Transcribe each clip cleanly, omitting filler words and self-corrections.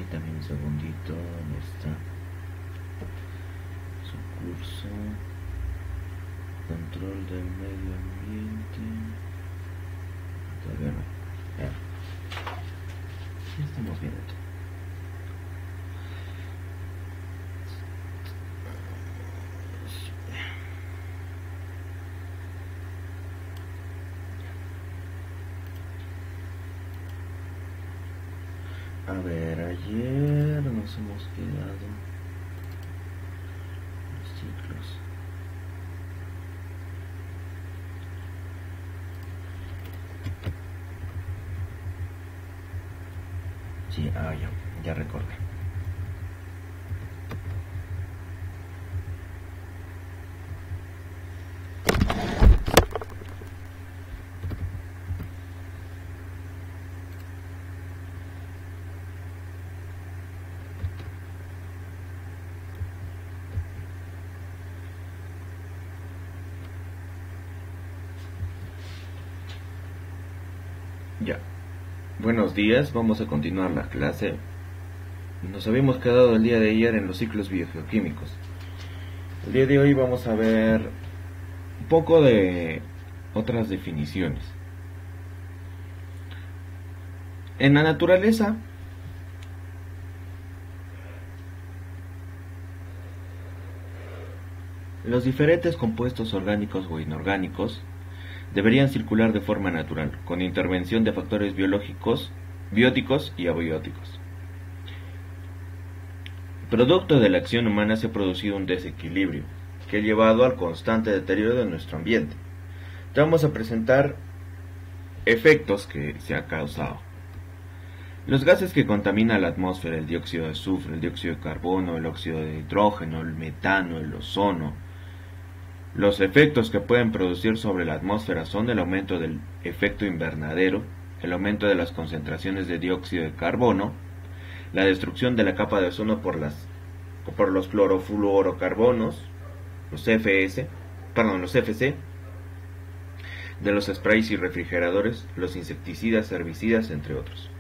Permítame un segundito. ¿Dónde está su curso? Control del medio ambiente. Todavía no. Ya estamos viendo todo. A ver, ayer nos hemos quedado los ciclos. Sí, ya recordé. Ya. Buenos días, vamos a continuar la clase. Nos habíamos quedado el día de ayer en los ciclos biogeoquímicos. El día de hoy vamos a ver un poco de otras definiciones. En la naturaleza, los diferentes compuestos orgánicos o inorgánicos deberían circular de forma natural, con intervención de factores biológicos, bióticos y abióticos. Producto de la acción humana se ha producido un desequilibrio que ha llevado al constante deterioro de nuestro ambiente. Te vamos a presentar efectos que se ha causado. Los gases que contaminan la atmósfera, el dióxido de azufre, el dióxido de carbono, el óxido de nitrógeno, el metano, el ozono. Los efectos que pueden producir sobre la atmósfera son el aumento del efecto invernadero, el aumento de las concentraciones de dióxido de carbono, la destrucción de la capa de ozono por los clorofluorocarbonos, los FC, de los sprays y refrigeradores, los insecticidas, herbicidas, entre otros.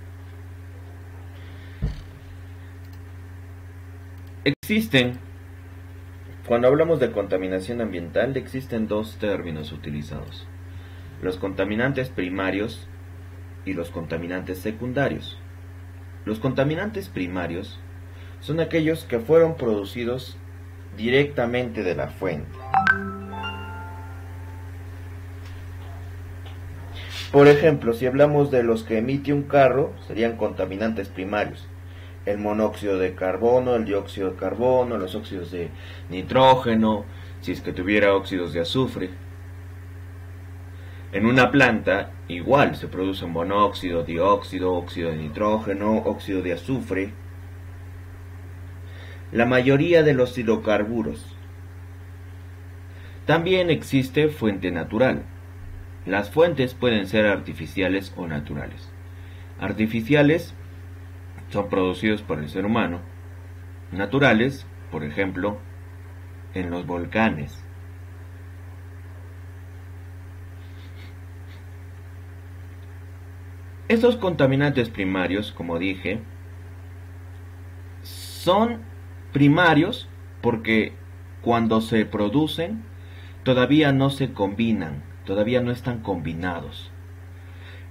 Cuando hablamos de contaminación ambiental, existen dos términos utilizados: los contaminantes primarios y los contaminantes secundarios. Los contaminantes primarios son aquellos que fueron producidos directamente de la fuente. Por ejemplo, si hablamos de los que emite un carro, serían contaminantes primarios: el monóxido de carbono, el dióxido de carbono, los óxidos de nitrógeno, si es que tuviera óxidos de azufre. En una planta, igual, se produce monóxido, dióxido, óxido de nitrógeno, óxido de azufre. La mayoría de los hidrocarburos. También existe fuente natural. Las fuentes pueden ser artificiales o naturales. Artificiales son producidos por el ser humano. Naturales, por ejemplo, en los volcanes. Estos contaminantes primarios, como dije, son primarios porque cuando se producen todavía no se combinan, todavía no están combinados.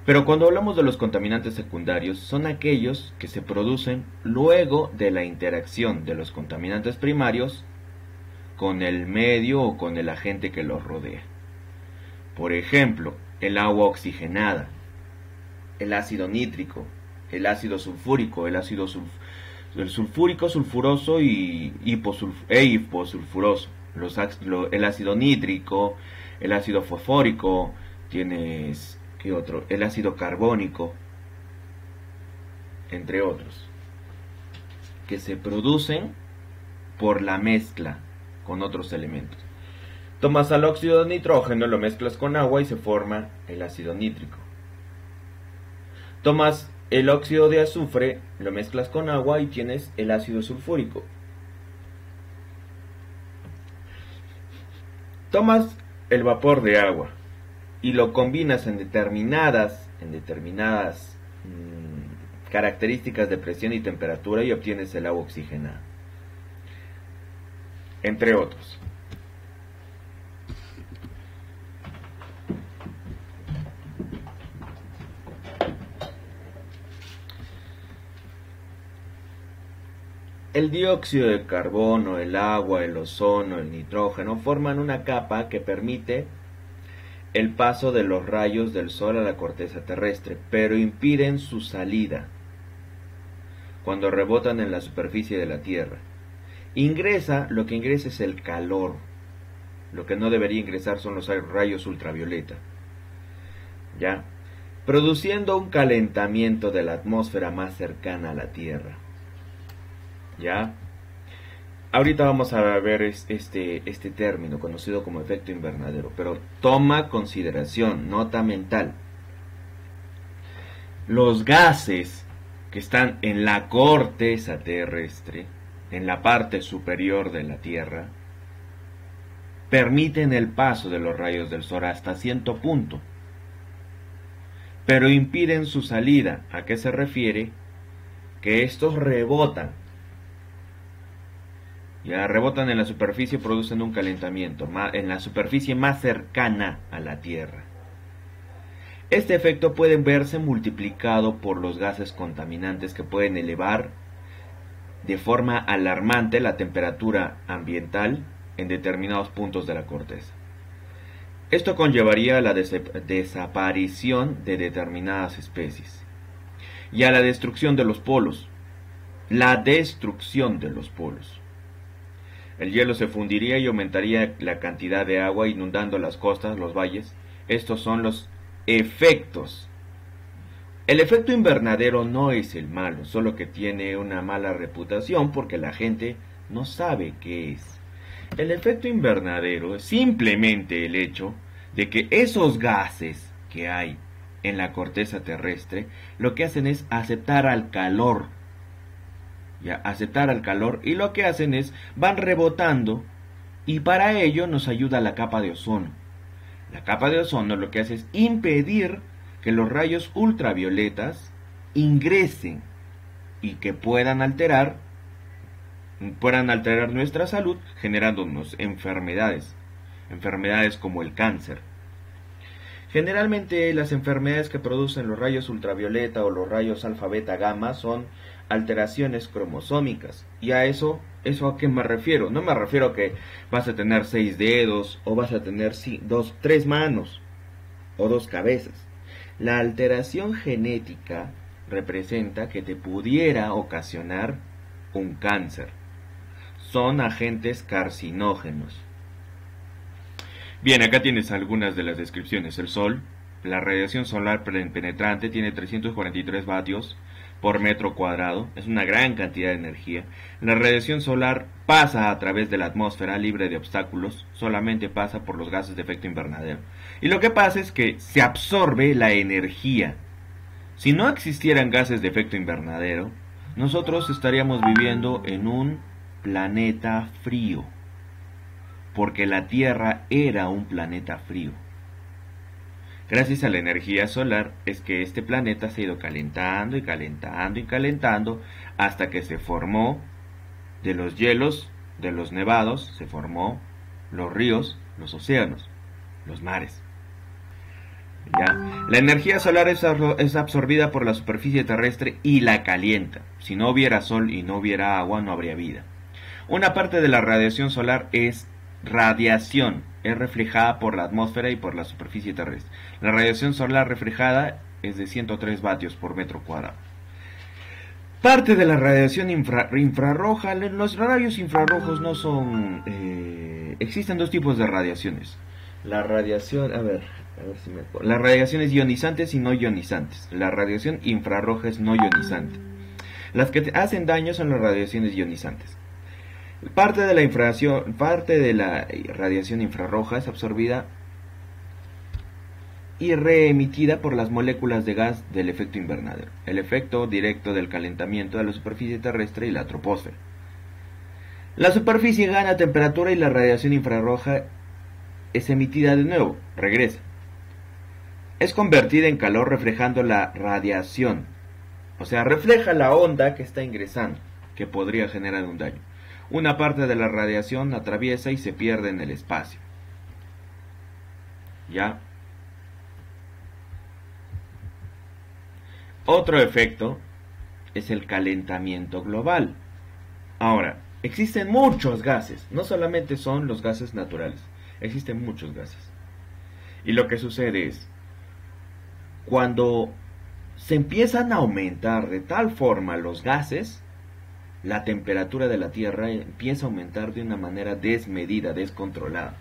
Pero cuando hablamos de los contaminantes secundarios, son aquellos que se producen luego de la interacción de los contaminantes primarios con el medio o con el agente que los rodea. Por ejemplo, el agua oxigenada, el ácido nítrico, el ácido sulfúrico, el sulfúrico, sulfuroso y hiposulfuroso, el ácido nítrico, el ácido fosfórico, tienes... ¿qué otro? El ácido carbónico, entre otros, que se producen por la mezcla con otros elementos. Tomas al óxido de nitrógeno, lo mezclas con agua y se forma el ácido nítrico. Tomas el óxido de azufre, lo mezclas con agua y tienes el ácido sulfúrico. Tomas el vapor de agua y lo combinas en determinadas características de presión y temperatura y obtienes el agua oxigenada, entre otros. El dióxido de carbono, el agua, el ozono, el nitrógeno forman una capa que permite el paso de los rayos del sol a la corteza terrestre, pero impiden su salida cuando rebotan en la superficie de la Tierra. Lo que ingresa es el calor. Lo que no debería ingresar son los rayos ultravioleta. ¿Ya? Produciendo un calentamiento de la atmósfera más cercana a la Tierra. ¿Ya? Ahorita vamos a ver este término conocido como efecto invernadero, pero toma consideración, nota mental. Los gases que están en la corteza terrestre, en la parte superior de la Tierra, permiten el paso de los rayos del sol hasta cierto punto, pero impiden su salida. ¿A qué se refiere? Que estos rebotan. Ya rebotan en la superficie, producen un calentamiento en la superficie más cercana a la Tierra. Este efecto puede verse multiplicado por los gases contaminantes que pueden elevar de forma alarmante la temperatura ambiental en determinados puntos de la corteza. Esto conllevaría a la desaparición de determinadas especies y a la destrucción de los polos. La destrucción de los polos. El hielo se fundiría y aumentaría la cantidad de agua inundando las costas, los valles. Estos son los efectos. El efecto invernadero no es el malo, solo que tiene una mala reputación porque la gente no sabe qué es. El efecto invernadero es simplemente el hecho de que esos gases que hay en la corteza terrestre lo que hacen es aceptar al calor. Y lo que hacen es van rebotando y para ello nos ayuda la capa de ozono. La capa de ozono lo que hace es impedir que los rayos ultravioletas ingresen y que puedan alterar nuestra salud, generándonos enfermedades como el cáncer. Generalmente las enfermedades que producen los rayos ultravioleta o los rayos alfa, beta, gamma son alteraciones cromosómicas. ¿Y a eso a qué me refiero? No me refiero a que vas a tener 6 dedos o vas a tener 3 manos o 2 cabezas. La alteración genética representa que te pudiera ocasionar un cáncer. Son agentes carcinógenos. Bien, acá tienes algunas de las descripciones. El Sol, la radiación solar penetrante tiene 343 vatios por metro cuadrado. Es una gran cantidad de energía. La radiación solar pasa a través de la atmósfera libre de obstáculos. Solamente pasa por los gases de efecto invernadero. Y lo que pasa es que se absorbe la energía. Si no existieran gases de efecto invernadero, nosotros estaríamos viviendo en un planeta frío. Porque la Tierra era un planeta frío. Gracias a la energía solar es que este planeta se ha ido calentando y calentando y calentando hasta que se formó de los hielos, de los nevados, se formó los ríos, los océanos, los mares. ¿Ya? La energía solar es absorbida por la superficie terrestre y la calienta. Si no hubiera sol y no hubiera agua, no habría vida. Una parte de la radiación solar es radiación, es reflejada por la atmósfera y por la superficie terrestre. La radiación solar reflejada es de 103 vatios por metro cuadrado. Parte de la radiación infrarroja, los rayos infrarrojos no son... existen dos tipos de radiaciones. La radiación, las radiaciones ionizantes y no ionizantes. La radiación infrarroja es no ionizante. Las que hacen daño son las radiaciones ionizantes. Parte de la radiación infrarroja es absorbida y reemitida por las moléculas de gas del efecto invernadero, el efecto directo del calentamiento de la superficie terrestre y la troposfera. La superficie gana temperatura y la radiación infrarroja es emitida de nuevo, regresa. Es convertida en calor reflejando la radiación O sea, refleja la onda que está ingresando, que podría generar un daño. Una parte de la radiación atraviesa y se pierde en el espacio. ¿Ya? Otro efecto es el calentamiento global. Ahora, existen muchos gases, no solamente son los gases naturales, existen muchos gases. Y lo que sucede es, cuando se empiezan a aumentar de tal forma los gases, la temperatura de la Tierra empieza a aumentar de una manera desmedida, descontrolada.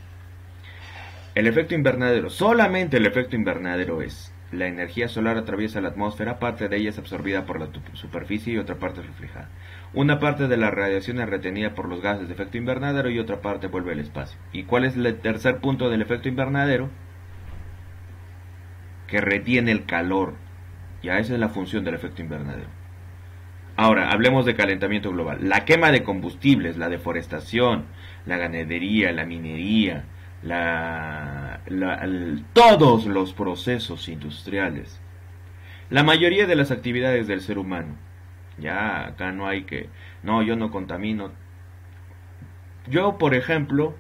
El efecto invernadero, solamente el efecto invernadero es: la energía solar atraviesa la atmósfera, parte de ella es absorbida por la superficie y otra parte es reflejada. Una parte de la radiación es retenida por los gases de efecto invernadero y otra parte vuelve al espacio. ¿Y cuál es el tercer punto del efecto invernadero? Que retiene el calor. Ya esa es la función del efecto invernadero. Ahora, hablemos de calentamiento global. La quema de combustibles, la deforestación, la ganadería, la minería, todos los procesos industriales, la mayoría de las actividades del ser humano. Ya acá no hay que, no, yo no contamino. Yo, por ejemplo,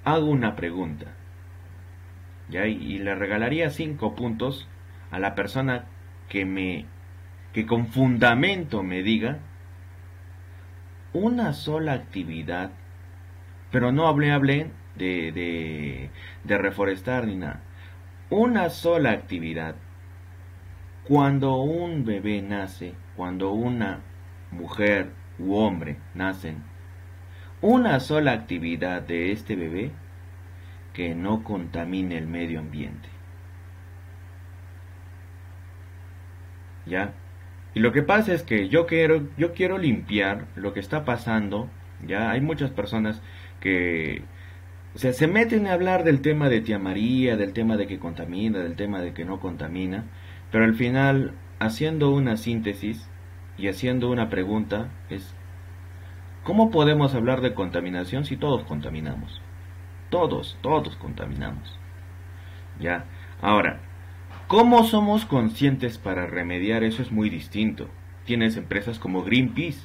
hago una pregunta, ya, y le regalaría 5 puntos a la persona que con fundamento me diga una sola actividad, pero no hablé de reforestar ni nada. Una sola actividad. Cuando un bebé nace, cuando una mujer u hombre nacen, una sola actividad de este bebé que no contamine el medio ambiente. ¿Ya? Y lo que pasa es que yo quiero limpiar lo que está pasando. Ya hay muchas personas que, o sea, se meten a hablar del tema de Tía María, del tema de que contamina, del tema de que no contamina, pero al final, haciendo una síntesis y haciendo una pregunta, es: ¿cómo podemos hablar de contaminación si todos contaminamos? Todos contaminamos. Ya. Ahora, ¿cómo somos conscientes para remediar eso? Es muy distinto. Tienes empresas como Greenpeace.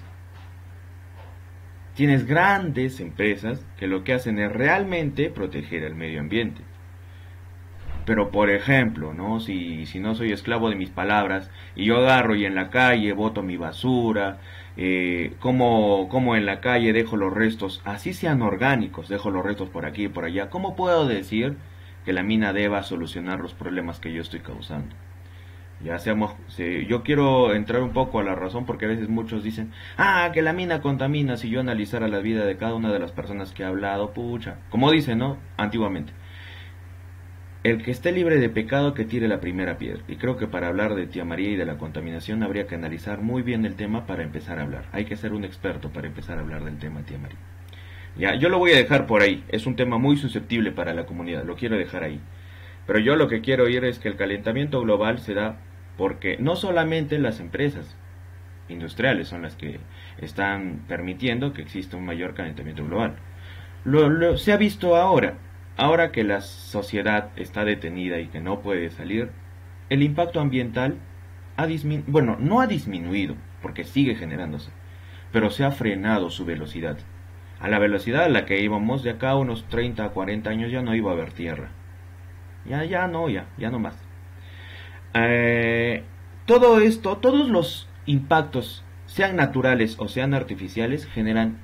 Tienes grandes empresas que lo que hacen es realmente proteger el medio ambiente. Pero por ejemplo, ¿no? Si no soy esclavo de mis palabras y yo agarro y en la calle boto mi basura, como en la calle dejo los restos, así sean orgánicos, dejo los restos por aquí y por allá, ¿cómo puedo decir que la mina deba solucionar los problemas que yo estoy causando? Yo quiero entrar un poco a la razón, porque a veces muchos dicen: que la mina contamina. Si yo analizara la vida de cada una de las personas que he hablado, pucha, como dicen, ¿no? Antiguamente, el que esté libre de pecado que tire la primera piedra. Y creo que para hablar de Tía María y de la contaminación habría que analizar muy bien el tema para empezar a hablar. Hay que ser un experto para empezar a hablar del tema Tía María. Ya, yo lo voy a dejar por ahí. Es un tema muy susceptible para la comunidad, lo quiero dejar ahí. Pero yo lo que quiero oír es que el calentamiento global se da porque no solamente las empresas industriales son las que están permitiendo que exista un mayor calentamiento global. Se ha visto ahora que la sociedad está detenida y que no puede salir, el impacto ambiental no ha disminuido, porque sigue generándose, pero se ha frenado su velocidad. A la velocidad a la que íbamos, de acá a unos 30 a 40 años ya no iba a haber tierra. Ya no más. Todo esto, todos los impactos, sean naturales o sean artificiales, generan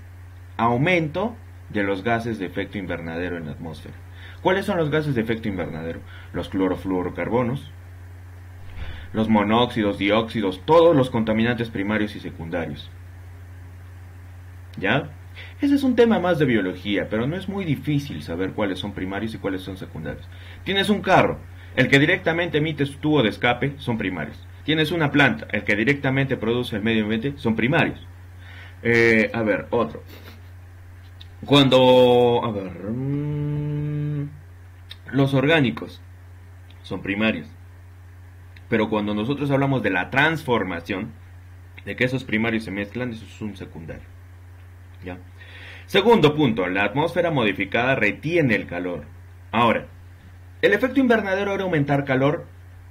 aumento de los gases de efecto invernadero en la atmósfera. ¿Cuáles son los gases de efecto invernadero? Los clorofluorocarbonos, los monóxidos, dióxidos, todos los contaminantes primarios y secundarios. ¿Ya? Ese es un tema más de biología, pero no es muy difícil saber cuáles son primarios y cuáles son secundarios. Tienes un carro, el que directamente emite su tubo de escape son primarios. Tienes una planta, el que directamente produce el medio ambiente son primarios. Otro. Los orgánicos son primarios. Pero cuando nosotros hablamos de la transformación, de que esos primarios se mezclan, eso es un secundario. ¿Ya? Segundo punto, la atmósfera modificada retiene el calor. Ahora, el efecto invernadero era aumentar calor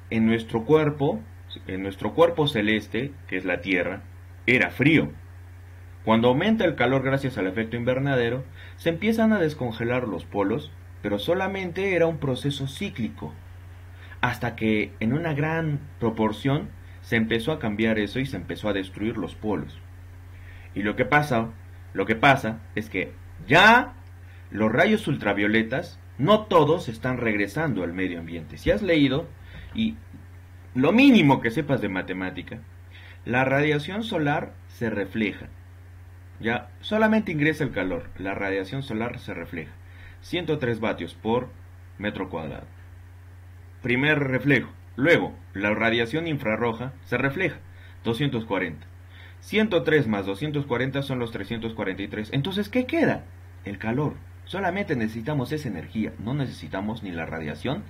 en nuestro cuerpo, nuestro cuerpo celeste, que es la Tierra, era frío. Cuando aumenta el calor gracias al efecto invernadero, se empiezan a descongelar los polos, pero solamente era un proceso cíclico, hasta que en una gran proporción se empezó a cambiar eso y se empezó a destruir los polos. Y lo que pasa es que ya los rayos ultravioletas no todos están regresando al medio ambiente. Si has leído, y lo mínimo que sepas de matemática, la radiación solar se refleja. Ya solamente ingresa el calor, la radiación solar se refleja. 103 vatios por metro cuadrado. Primer reflejo. Luego, la radiación infrarroja se refleja. 240. 103 más 240 son los 343. Entonces, ¿qué queda? El calor. Solamente necesitamos esa energía. No necesitamos ni la radiación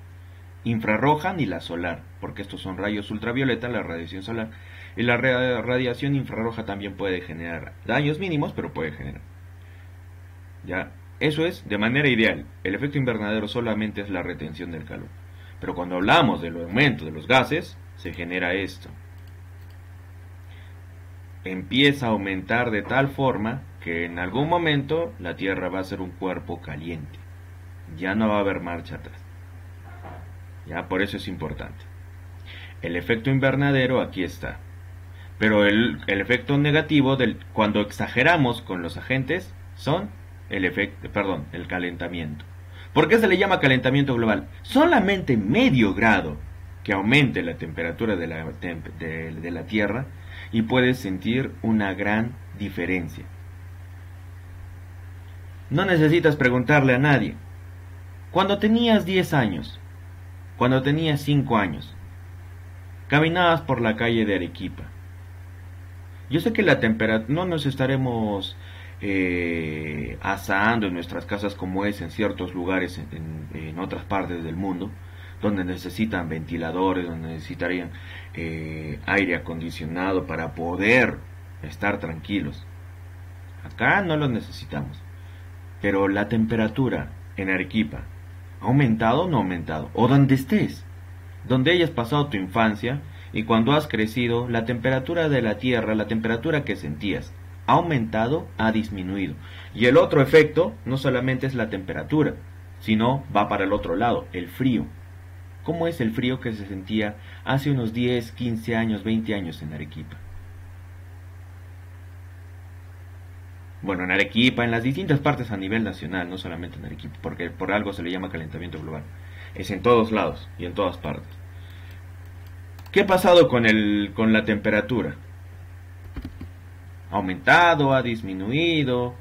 infrarroja ni la solar, porque estos son rayos ultravioleta, la radiación solar. Y la radiación infrarroja también puede generar daños mínimos, pero puede generar. Ya, eso es de manera ideal. El efecto invernadero solamente es la retención del calor. Pero cuando hablamos del aumento de los gases, se genera esto. Empieza a aumentar de tal forma que en algún momento la Tierra va a ser un cuerpo caliente. Ya no va a haber marcha atrás. Ya, por eso es importante. El efecto invernadero aquí está. Pero el efecto negativo cuando exageramos con los agentes son el calentamiento. ¿Por qué se le llama calentamiento global? Solamente medio grado que aumente la temperatura de la Tierra y puedes sentir una gran diferencia. No necesitas preguntarle a nadie. Cuando tenías 10 años, cuando tenías 5 años, caminabas por la calle de Arequipa. Yo sé que la temperatura, no nos estaremos asando en nuestras casas como es en ciertos lugares en otras partes del mundo, donde necesitan ventiladores, donde necesitarían aire acondicionado para poder estar tranquilos. Acá no lo necesitamos. Pero la temperatura en Arequipa, ¿ha aumentado o no ha aumentado? O donde estés, donde hayas pasado tu infancia y cuando has crecido, la temperatura de la Tierra, la temperatura que sentías, ¿ha aumentado? ¿Ha disminuido? Y el otro efecto no solamente es la temperatura, sino va para el otro lado, el frío. ¿Cómo es el frío que se sentía hace unos 10, 15 años, 20 años en Arequipa? Bueno, en Arequipa, en las distintas partes a nivel nacional, no solamente en Arequipa, porque por algo se le llama calentamiento global. Es en todos lados y en todas partes. ¿Qué ha pasado con la temperatura? ¿Ha aumentado? ¿Ha disminuido?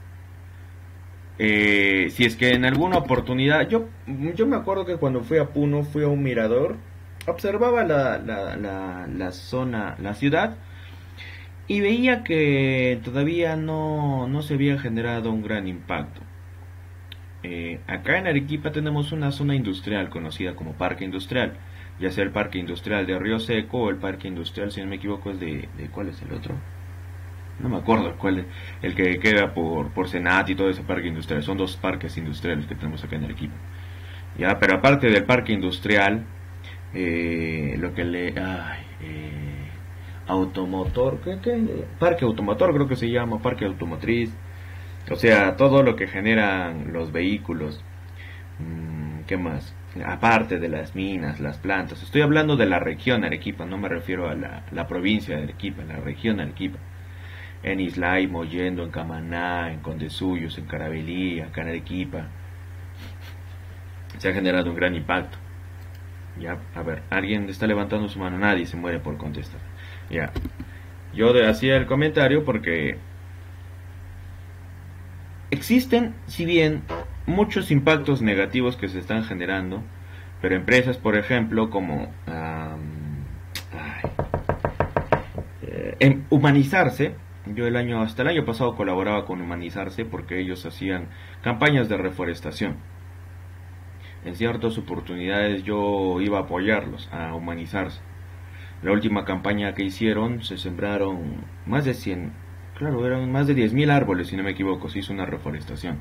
Si es que en alguna oportunidad, yo me acuerdo que cuando fui a Puno, fui a un mirador, observaba la zona, la ciudad, y veía que todavía no se había generado un gran impacto. Acá en Arequipa tenemos una zona industrial conocida como Parque Industrial, ya sea el Parque Industrial de Río Seco o el Parque Industrial, si no me equivoco, es de ¿cuál es el otro? No me acuerdo cuál es, el que queda por Senat y todo ese parque industrial. Son dos parques industriales que tenemos acá en Arequipa. Ya, pero aparte del parque industrial, lo que automotor, parque automotor creo que se llama, parque automotriz, o sea, todo lo que generan los vehículos. ¿Qué más? Aparte de las minas, las plantas, estoy hablando de la región Arequipa, no me refiero a la provincia de Arequipa, la región Arequipa. En Islay, Mollendo, en Camaná, en Condesuyos, en Carabalí, acá en Arequipa, se ha generado un gran impacto. Ya, a ver, alguien está levantando su mano, nadie se muere por contestar. Ya, yo hacía el comentario porque existen, si bien, muchos impactos negativos que se están generando, pero empresas, por ejemplo, como en Humanizarse. Yo hasta el año pasado colaboraba con Humanizarse porque ellos hacían campañas de reforestación. En ciertas oportunidades yo iba a apoyarlos, a Humanizarse. La última campaña que hicieron se sembraron más de 100, claro, eran más de 10.000 árboles, si no me equivoco, se hizo una reforestación.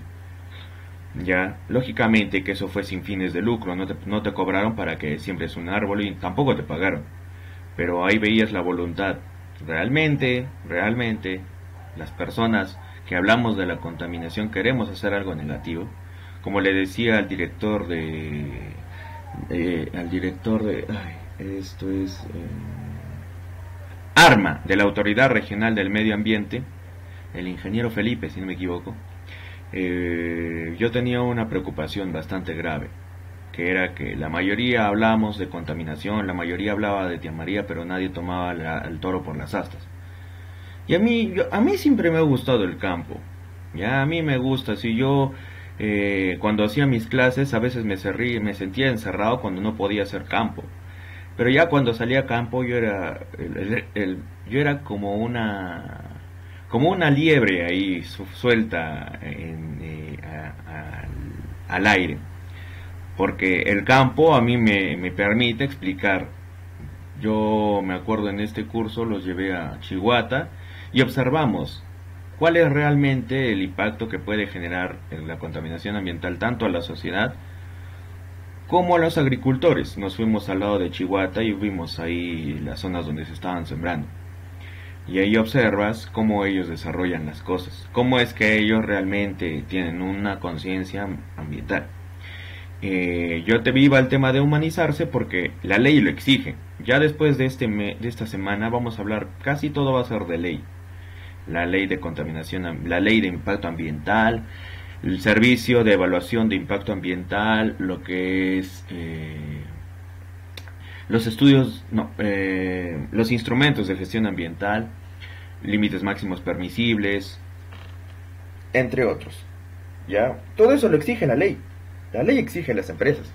Ya, lógicamente que eso fue sin fines de lucro, no te cobraron para que siembres un árbol y tampoco te pagaron. pero ahí veías la voluntad. Realmente, las personas que hablamos de la contaminación queremos hacer algo negativo. Como le decía al director ARMA, de la Autoridad Regional del Medio Ambiente, el ingeniero Felipe, si no me equivoco, yo tenía una preocupación bastante grave, que era que la mayoría hablábamos de contaminación, la mayoría hablaba de Tía María, pero nadie tomaba el toro por las astas. Y a mí siempre me ha gustado el campo. Ya a mí me gusta, si yo cuando hacía mis clases a veces me sentía encerrado cuando no podía hacer campo. Pero ya cuando salía a campo yo era como una liebre ahí suelta al aire. Porque el campo a mí me permite explicar. Yo me acuerdo en este curso los llevé a Chihuahua y observamos cuál es realmente el impacto que puede generar la contaminación ambiental tanto a la sociedad como a los agricultores. Nos fuimos al lado de Chihuahua y vimos ahí las zonas donde se estaban sembrando. Y ahí observas cómo ellos desarrollan las cosas, cómo es que ellos realmente tienen una conciencia ambiental. Yo te viva el tema de humanizarse porque la ley lo exige. Ya después de esta semana vamos a hablar, casi todo va a ser de ley. La ley de contaminación, la ley de impacto ambiental, el servicio de evaluación de impacto ambiental, lo que es los estudios, los instrumentos de gestión ambiental, límites máximos permisibles, entre otros. Ya, todo eso lo exige la ley. La ley exige a las empresas.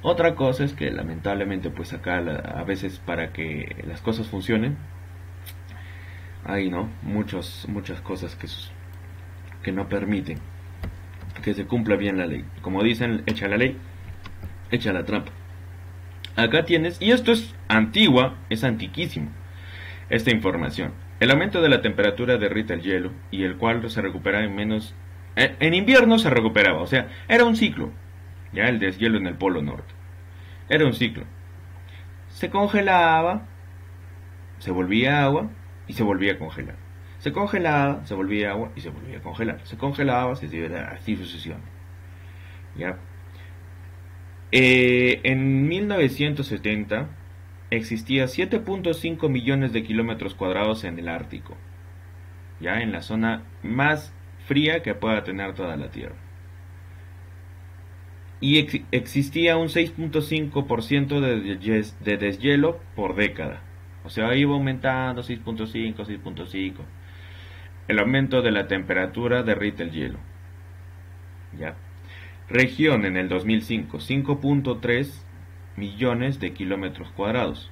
Otra cosa es que lamentablemente pues acá a veces para que las cosas funcionen hay muchas cosas que no permiten que se cumpla bien la ley. Como dicen, echa la ley, echa la trampa. Acá tienes, y esto es antiquísimo, esta información. El aumento de la temperatura derrite el hielo y el cual se recupera en invierno se recuperaba, o sea, era un ciclo. Ya el deshielo en el Polo Norte era un ciclo. Se congelaba, se volvía agua y se volvía a congelar. Se congelaba, se volvía agua y se volvía a congelar. Se congelaba, se iba así sucesivamente. ¿Ya? En 1970 existía 7.5 millones de kilómetros cuadrados en el Ártico. Ya en la zona más fría que pueda tener toda la Tierra. Y existía un 6.5% de deshielo por década. O sea, iba aumentando 6.5. El aumento de la temperatura derrite el hielo. ¿Ya? Región en el 2005, 5.3 millones de kilómetros cuadrados.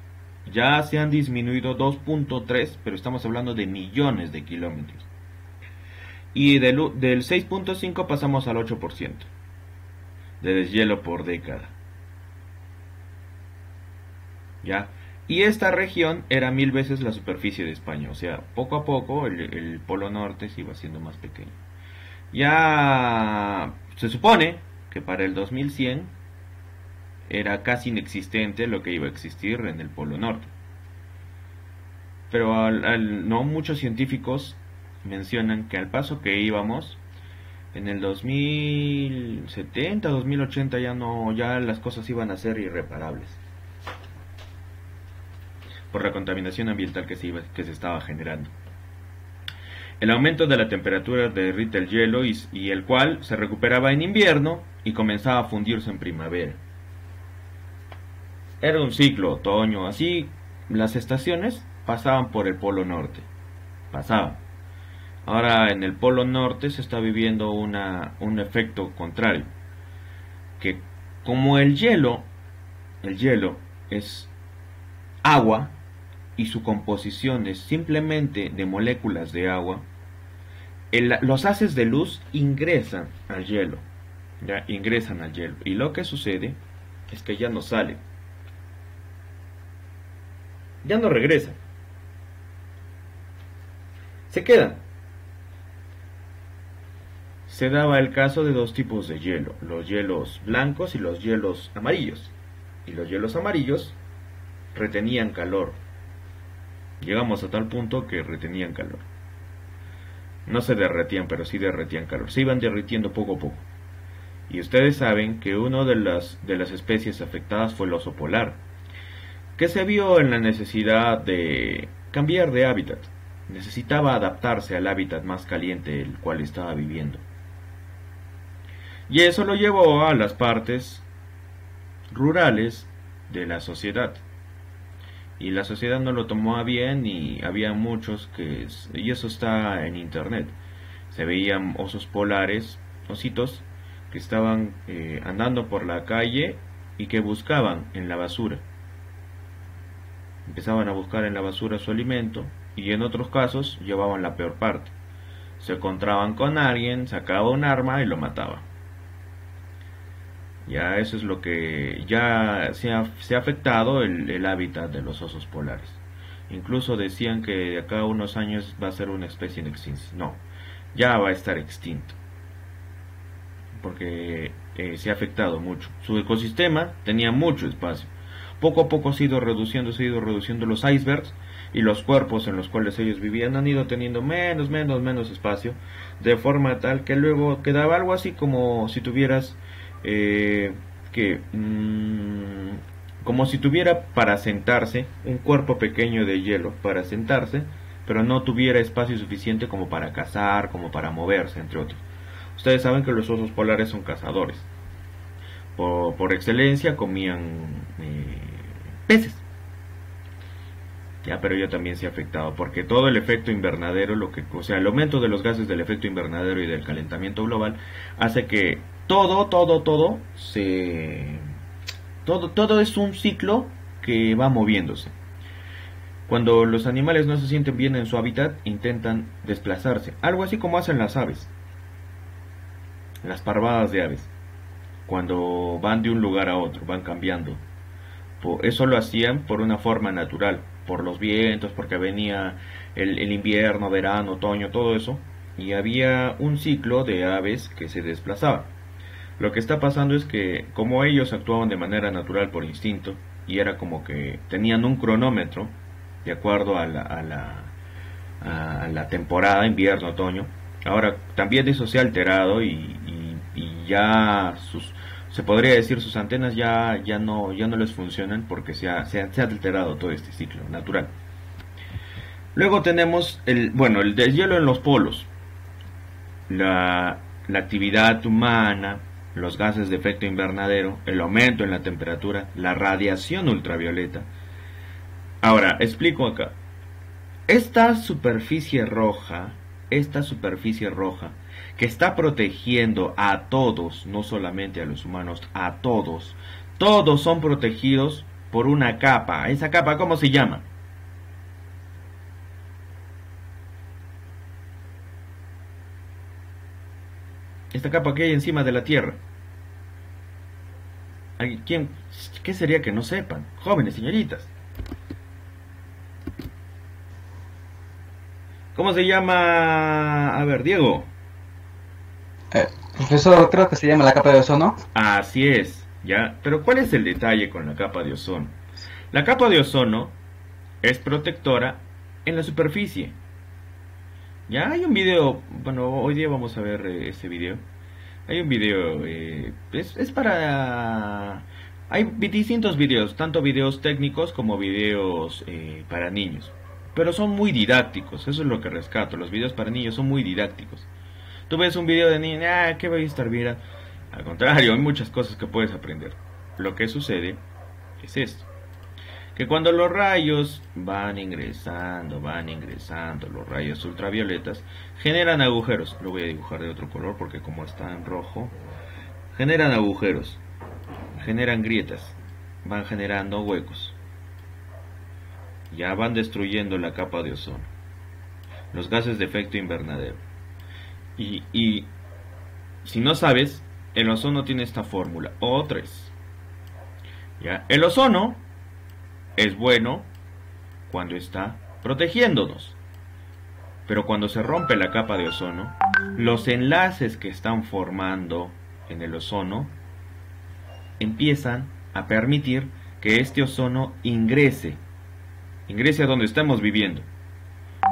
Ya se han disminuido 2.3, pero estamos hablando de millones de kilómetros. Y del 6.5 pasamos al 8% de deshielo por década. ¿Ya? Y esta región era 1000 veces la superficie de España. O sea, poco a poco el Polo Norte se iba haciendo más pequeño. Ya se supone que para el 2100 era casi inexistente lo que iba a existir en el Polo Norte. Pero no muchos científicos mencionan que al paso que íbamos, en el 2070, 2080 ya las cosas iban a ser irreparables por la contaminación ambiental que se estaba generando. El aumento de la temperatura derrite el hielo y el cual se recuperaba en invierno y comenzaba a fundirse en primavera. Era un ciclo, otoño, así las estaciones pasaban por el Polo Norte. Pasaban. Ahora en el Polo Norte se está viviendo un efecto contrario. Que como el hielo es agua y su composición es simplemente de moléculas de agua, los haces de luz ingresan al hielo. Ya ingresan al hielo. Y lo que sucede es que ya no sale. Ya no regresan. Se quedan. Se daba el caso de dos tipos de hielo, los hielos blancos y los hielos amarillos. Y los hielos amarillos retenían calor. Llegamos a tal punto que retenían calor. No se derretían, pero sí derretían calor. Se iban derritiendo poco a poco. Y ustedes saben que una de las especies afectadas fue el oso polar, que se vio en la necesidad de cambiar de hábitat. Necesitaba adaptarse al hábitat más caliente el cual estaba viviendo. Y eso lo llevó a las partes rurales de la sociedad. Y la sociedad no lo tomó a bien y había muchos que... Y eso está en internet. Se veían osos polares, ositos, que estaban andando por la calle y que buscaban en la basura. Empezaban a buscar en la basura su alimento y en otros casos llevaban la peor parte. Se encontraban con alguien, sacaba un arma y lo mataba. Ya eso es lo que ya se ha afectado el hábitat de los osos polares. Incluso decían que de acá a unos años va a ser una especie en extinción. No, ya va a estar extinto. Porque se ha afectado mucho. Su ecosistema tenía mucho espacio. Poco a poco se ha ido reduciendo los icebergs y los cuerpos en los cuales ellos vivían han ido teniendo menos espacio, de forma tal que luego quedaba algo así como si tuvieras como si tuviera para sentarse un cuerpo pequeño de hielo para sentarse, pero no tuviera espacio suficiente como para cazar, como para moverse, entre otros. Ustedes saben que los osos polares son cazadores. Por excelencia comían peces. Ya, pero ello también se ha afectado, porque todo el efecto invernadero, el aumento de los gases del efecto invernadero y del calentamiento global, hace que todo es un ciclo que va moviéndose. Cuando los animales no se sienten bien en su hábitat, intentan desplazarse, algo así como hacen las aves, las parvadas de aves, cuando van de un lugar a otro, van cambiando. Eso lo hacían por una forma natural, por los vientos, porque venía el invierno, verano, otoño, todo eso, y había un ciclo de aves que se desplazaban. Lo que está pasando es que como ellos actuaban de manera natural por instinto, y era como que tenían un cronómetro de acuerdo a la temporada, invierno, otoño, ahora también eso se ha alterado y ya se podría decir sus antenas ya no les funcionan porque se ha alterado todo este ciclo natural. Luego tenemos el deshielo en los polos, la actividad humana, los gases de efecto invernadero, el aumento en la temperatura, la radiación ultravioleta. Ahora, explico acá. Esta superficie roja que está protegiendo a todos, no solamente a los humanos, a todos son protegidos por una capa. ¿Esa capa cómo se llama? Esta capa que hay encima de la Tierra. ¿Qué sería que no sepan? Jóvenes, señoritas. ¿Cómo se llama? A ver, Diego. Profesor, creo que se llama la capa de ozono. Así es, ya. Pero ¿cuál es el detalle con la capa de ozono? La capa de ozono es protectora en la superficie. Ya hay un video, bueno, hoy día vamos a ver ese video. Hay un video, es para... Hay distintos videos, tanto videos técnicos como videos para niños. Pero son muy didácticos, eso es lo que rescato. Los videos para niños son muy didácticos. Tú ves un video de niño, ¿qué voy a estar viendo? Al contrario, hay muchas cosas que puedes aprender. Lo que sucede es esto. Que cuando los rayos van ingresando, los rayos ultravioletas, generan agujeros. Lo voy a dibujar de otro color porque como está en rojo, generan agujeros, generan grietas, van generando huecos. Ya van destruyendo la capa de ozono, los gases de efecto invernadero. Y si no sabes, el ozono tiene esta fórmula, O3. ¿Ya? El ozono es bueno cuando está protegiéndonos, pero cuando se rompe la capa de ozono, los enlaces que están formando en el ozono empiezan a permitir que este ozono ingrese a donde estamos viviendo.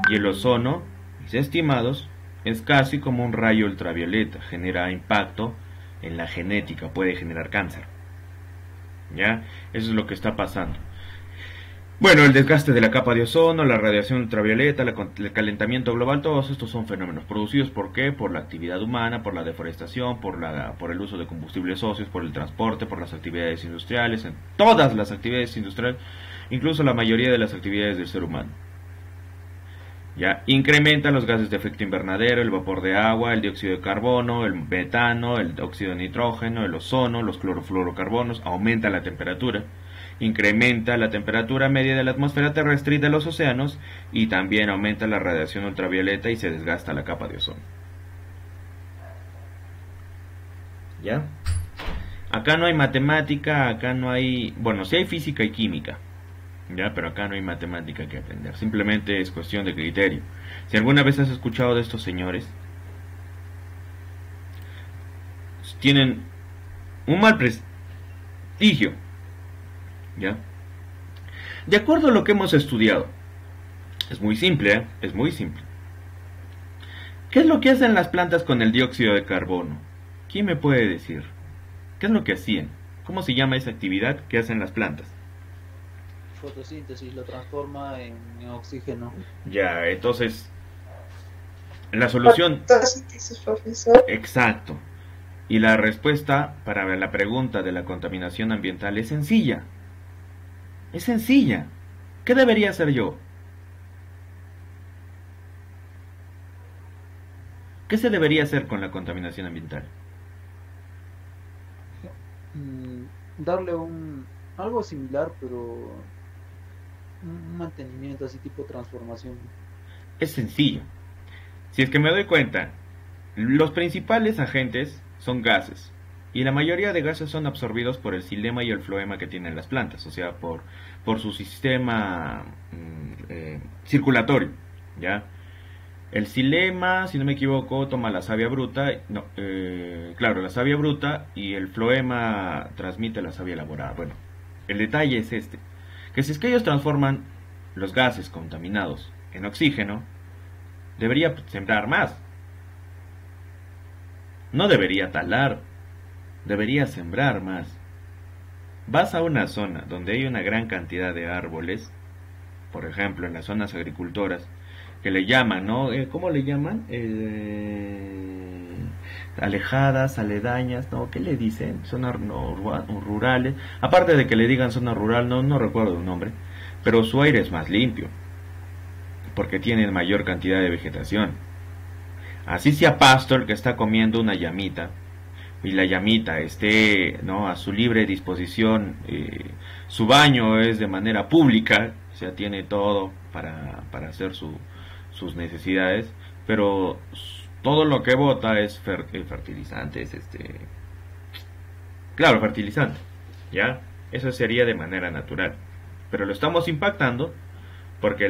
Y el ozono, mis estimados, es casi como un rayo ultravioleta, genera impacto en la genética, puede generar cáncer. ¿Ya? Eso es lo que está pasando. Bueno, el desgaste de la capa de ozono, la radiación ultravioleta, el calentamiento global, todos estos son fenómenos producidos, ¿por qué? Por la actividad humana, por la deforestación, por el uso de combustibles óseos, por el transporte, por las actividades industriales, en todas las actividades industriales, incluso la mayoría de las actividades del ser humano. Ya incrementan los gases de efecto invernadero, el vapor de agua, el dióxido de carbono, el metano, el óxido de nitrógeno, el ozono, los clorofluorocarbonos, aumenta la temperatura, incrementa la temperatura media de la atmósfera terrestre y de los océanos, y también aumenta la radiación ultravioleta y se desgasta la capa de ozono. ¿Ya? Acá no hay matemática, acá no hay... Bueno, sí hay física y química, ¿ya? Pero acá no hay matemática que aprender, simplemente es cuestión de criterio. Si alguna vez has escuchado de estos señores, tienen un mal prestigio, ¿ya? De acuerdo a lo que hemos estudiado, es muy simple, ¿eh? Es muy simple. ¿Qué es lo que hacen las plantas con el dióxido de carbono? ¿Quién me puede decir? ¿Qué es lo que hacían? ¿Cómo se llama esa actividad que hacen las plantas? Fotosíntesis, lo transforma en oxígeno. Ya, entonces, la solución... Fotosíntesis, profesor. Exacto. Y la respuesta para la pregunta de la contaminación ambiental es sencilla. Es sencilla. ¿Qué debería hacer yo? ¿Qué se debería hacer con la contaminación ambiental? Darle algo similar, pero un mantenimiento así tipo transformación. Es sencillo. Si es que me doy cuenta, los principales agentes son gases, y la mayoría de gases son absorbidos por el xilema y el floema que tienen las plantas, o sea, por su sistema circulatorio, ¿ya? El xilema, si no me equivoco, toma la savia bruta, la savia bruta, y el floema transmite la savia elaborada. Bueno, el detalle es este, que si es que ellos transforman los gases contaminados en oxígeno, debería sembrar más. No debería talar, debería sembrar más. Vas a una zona donde hay una gran cantidad de árboles, por ejemplo en las zonas agricultoras, que le llaman, ¿no? ¿Cómo le llaman? Alejadas, aledañas, ¿no? ¿Qué le dicen? Zonas rurales. Aparte de que le digan zona rural, no recuerdo un nombre, pero su aire es más limpio, porque tiene mayor cantidad de vegetación. Así sea pasto el que está comiendo una llamita, y la llamita esté, ¿no?, a su libre disposición, su baño es de manera pública, o sea, tiene todo para hacer sus necesidades, pero todo lo que bota es fertilizante, claro, fertilizante, ¿ya? Eso sería de manera natural, pero lo estamos impactando porque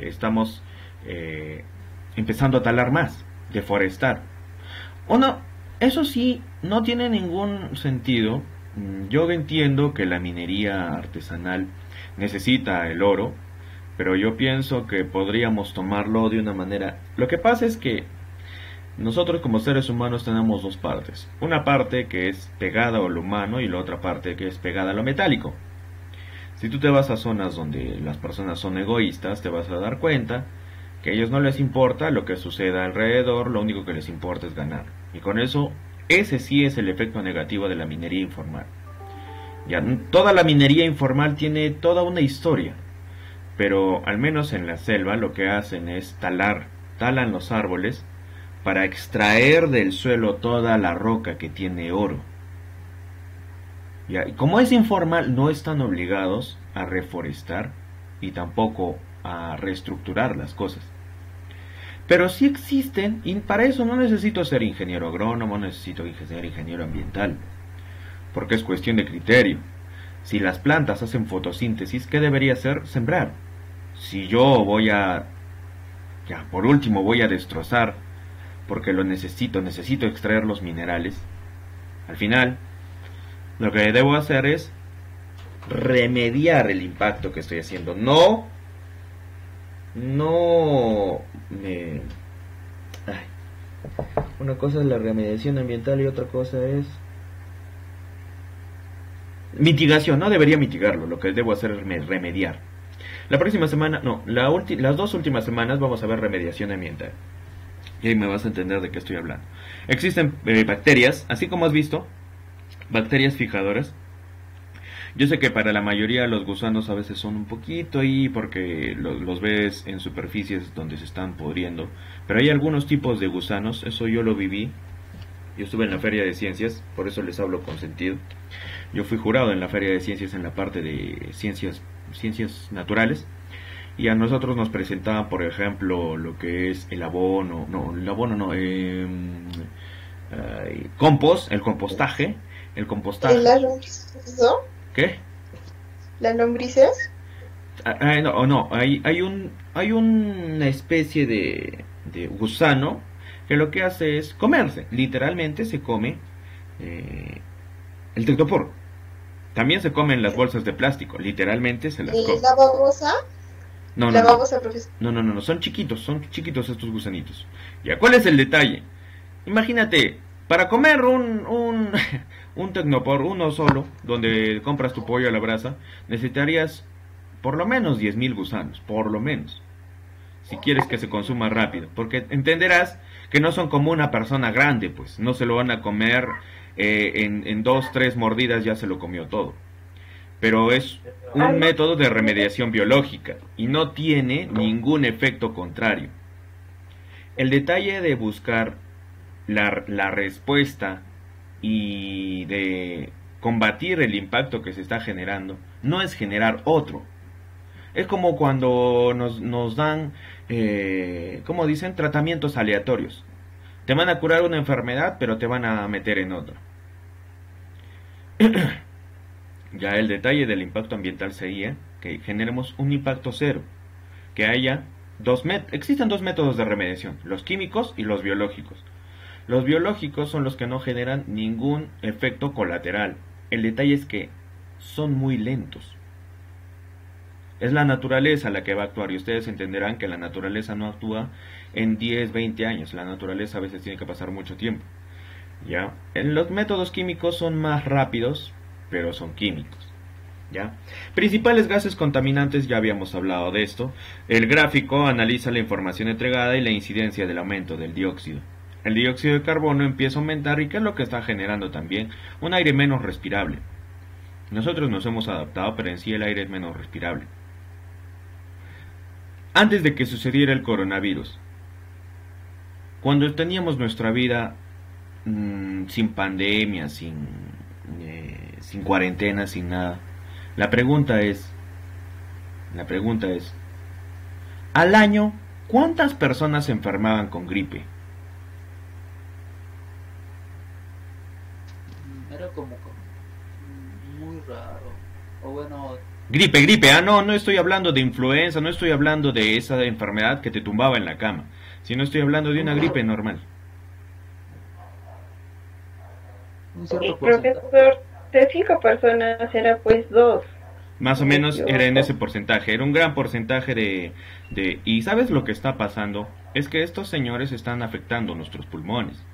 estamos empezando a talar más, deforestar. Eso sí, no tiene ningún sentido. Yo entiendo que la minería artesanal necesita el oro, pero yo pienso que podríamos tomarlo de una manera... Lo que pasa es que nosotros como seres humanos tenemos dos partes. Una parte que es pegada a lo humano y la otra parte que es pegada a lo metálico. Si tú te vas a zonas donde las personas son egoístas, te vas a dar cuenta que a ellos no les importa lo que suceda alrededor, lo único que les importa es ganar. Y con eso, ese sí es el efecto negativo de la minería informal. Ya, toda la minería informal tiene toda una historia, pero al menos en la selva lo que hacen es talan los árboles para extraer del suelo toda la roca que tiene oro. Ya, y como es informal, no están obligados a reforestar y tampoco a reestructurar las cosas. Pero sí existen, y para eso no necesito ser ingeniero agrónomo, no necesito ser ingeniero ambiental, porque es cuestión de criterio. Si las plantas hacen fotosíntesis, ¿qué debería hacer? Sembrar. Si yo por último voy a destrozar, porque lo necesito extraer los minerales, al final, lo que debo hacer es remediar el impacto que estoy haciendo. No ay. Una cosa es la remediación ambiental y otra cosa es mitigación. No debería mitigarlo, lo que debo hacer es remediar. La próxima semana, no, las 2 últimas semanas vamos a ver remediación ambiental. Y ahí me vas a entender de qué estoy hablando. Existen bacterias, así como has visto, bacterias fijadoras. Yo sé que para la mayoría los gusanos a veces son un poquito ahí porque los ves en superficies donde se están pudriendo. Pero hay algunos tipos de gusanos, eso yo lo viví. Yo estuve en la Feria de Ciencias, por eso les hablo con sentido. Yo fui jurado en la Feria de Ciencias en la parte de ciencias naturales. Y a nosotros nos presentaban, por ejemplo, lo que es el abono, compost, el compostaje. ¿Las lombrices, no? ¿Qué? ¿Las lombrices? Hay una especie de gusano que lo que hace es comerse, literalmente se come el tectopor. También se comen las bolsas de plástico, literalmente se las come. ¿La babosa? No, Profesor. No, son chiquitos estos gusanitos. Ya, ¿cuál es el detalle? Imagínate, para comer un tecnopor, uno solo, donde compras tu pollo a la brasa, necesitarías por lo menos 10.000 gusanos, por lo menos, si quieres que se consuma rápido, porque entenderás que no son como una persona grande, pues, no se lo van a comer en 2, 3 mordidas, ya se lo comió todo. Pero es un método de remediación biológica y no tiene ningún efecto contrario. El detalle de buscar la respuesta y de combatir el impacto que se está generando no es generar otro. Es como cuando nos dan, como dicen, tratamientos aleatorios. Te van a curar una enfermedad, pero te van a meter en otra. Ya el detalle del impacto ambiental sería que generemos un impacto cero, que haya existen 2 métodos de remediación, los químicos y los biológicos. Los biológicos son los que no generan ningún efecto colateral. El detalle es que son muy lentos. Es la naturaleza la que va a actuar y ustedes entenderán que la naturaleza no actúa en 10, 20 años. La naturaleza a veces tiene que pasar mucho tiempo. ¿Ya? Los métodos químicos son más rápidos, pero son químicos. ¿Ya? Principales gases contaminantes, ya habíamos hablado de esto. El gráfico analiza la información entregada y la incidencia del aumento del dióxido. El dióxido de carbono empieza a aumentar y ¿qué es lo que está generando también? Un aire menos respirable. Nosotros nos hemos adaptado, pero en sí el aire es menos respirable. Antes de que sucediera el coronavirus, cuando teníamos nuestra vida sin pandemia, sin cuarentena, sin nada, la pregunta es, al año, ¿cuántas personas se enfermaban con gripe? Era como muy raro. O bueno, Gripe, no estoy hablando de influenza, no estoy hablando de esa enfermedad que te tumbaba en la cama, sino estoy hablando de una gripe normal. un cierto Profesor, de 5 personas era pues 2. Más o menos era en ese porcentaje, era un gran porcentaje y ¿sabes lo que está pasando? Es que estos señores están afectando nuestros pulmones.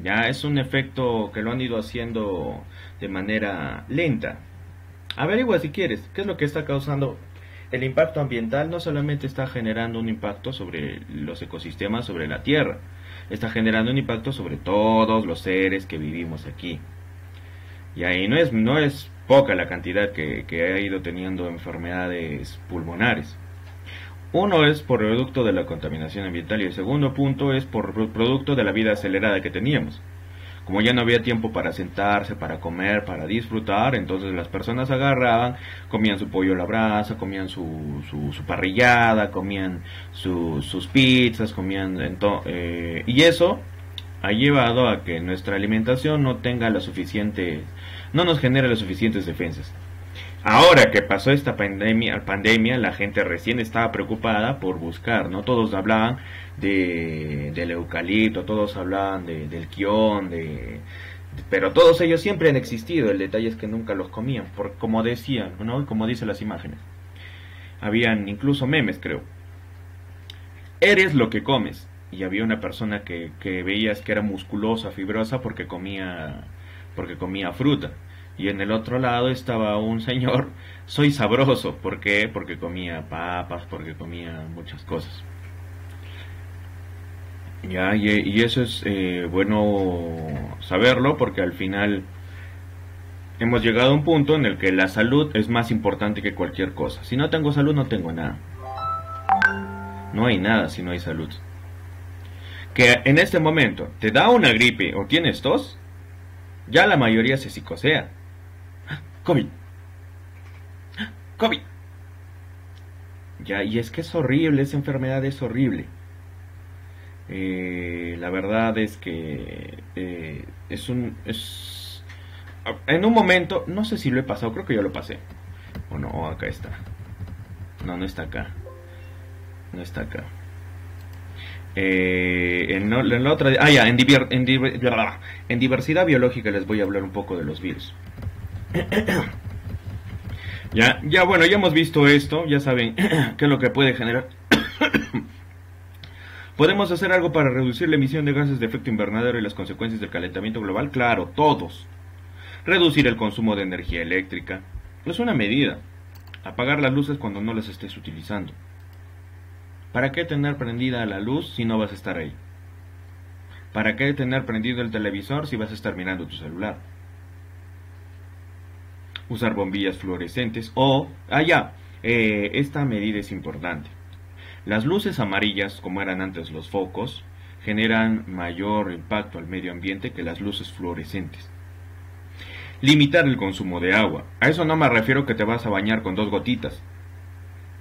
Ya es un efecto que lo han ido haciendo de manera lenta. Averigua si quieres, ¿qué es lo que está causando? El impacto ambiental no solamente está generando un impacto sobre los ecosistemas, sobre la Tierra, está generando un impacto sobre todos los seres que vivimos aquí. Y ahí no es poca la cantidad que ha ido teniendo enfermedades pulmonares. Uno es por producto de la contaminación ambiental y el segundo punto es por producto de la vida acelerada que teníamos. Como ya no había tiempo para sentarse, para comer, para disfrutar, entonces las personas agarraban, comían su pollo a la brasa, comían su parrillada, comían sus pizzas, y eso ha llevado a que nuestra alimentación no nos genere las suficientes defensas. Ahora que pasó esta pandemia, la gente recién estaba preocupada por buscar, ¿no? Todos hablaban del eucalipto, todos hablaban del quión, Pero todos ellos siempre han existido, el detalle es que nunca los comían, por, como decían, ¿no? Como dicen las imágenes. Habían incluso memes, creo. Eres lo que comes. Y había una persona que veías que era musculosa, fibrosa, porque comía fruta. Y en el otro lado estaba un señor, soy sabroso. ¿Por qué? Porque comía papas, porque comía muchas cosas. Ya, y eso es bueno saberlo, porque al final hemos llegado a un punto en el que la salud es más importante que cualquier cosa. Si no tengo salud, no tengo nada. No hay nada si no hay salud. Que en este momento te da una gripe o tienes tos, ya la mayoría se psicosea. COVID. COVID. Ya, y es que es horrible, esa enfermedad es horrible. La verdad es que en un momento, no sé si lo he pasado, creo que yo lo pasé. O no, acá está. No, no está acá. No está acá. En la otra, ya, en diversidad biológica les voy a hablar un poco de los virus. Ya bueno, ya hemos visto esto, ya saben qué es lo que puede generar. ¿Podemos hacer algo para reducir la emisión de gases de efecto invernadero y las consecuencias del calentamiento global? Claro, todos. Reducir el consumo de energía eléctrica es una medida. Apagar las luces cuando no las estés utilizando. ¿Para qué tener prendida la luz si no vas a estar ahí? ¿Para qué tener prendido el televisor si vas a estar mirando tu celular? Usar bombillas fluorescentes o... esta medida es importante. Las luces amarillas, como eran antes los focos, generan mayor impacto al medio ambiente que las luces fluorescentes. Limitar el consumo de agua. A eso no me refiero que te vas a bañar con 2 gotitas.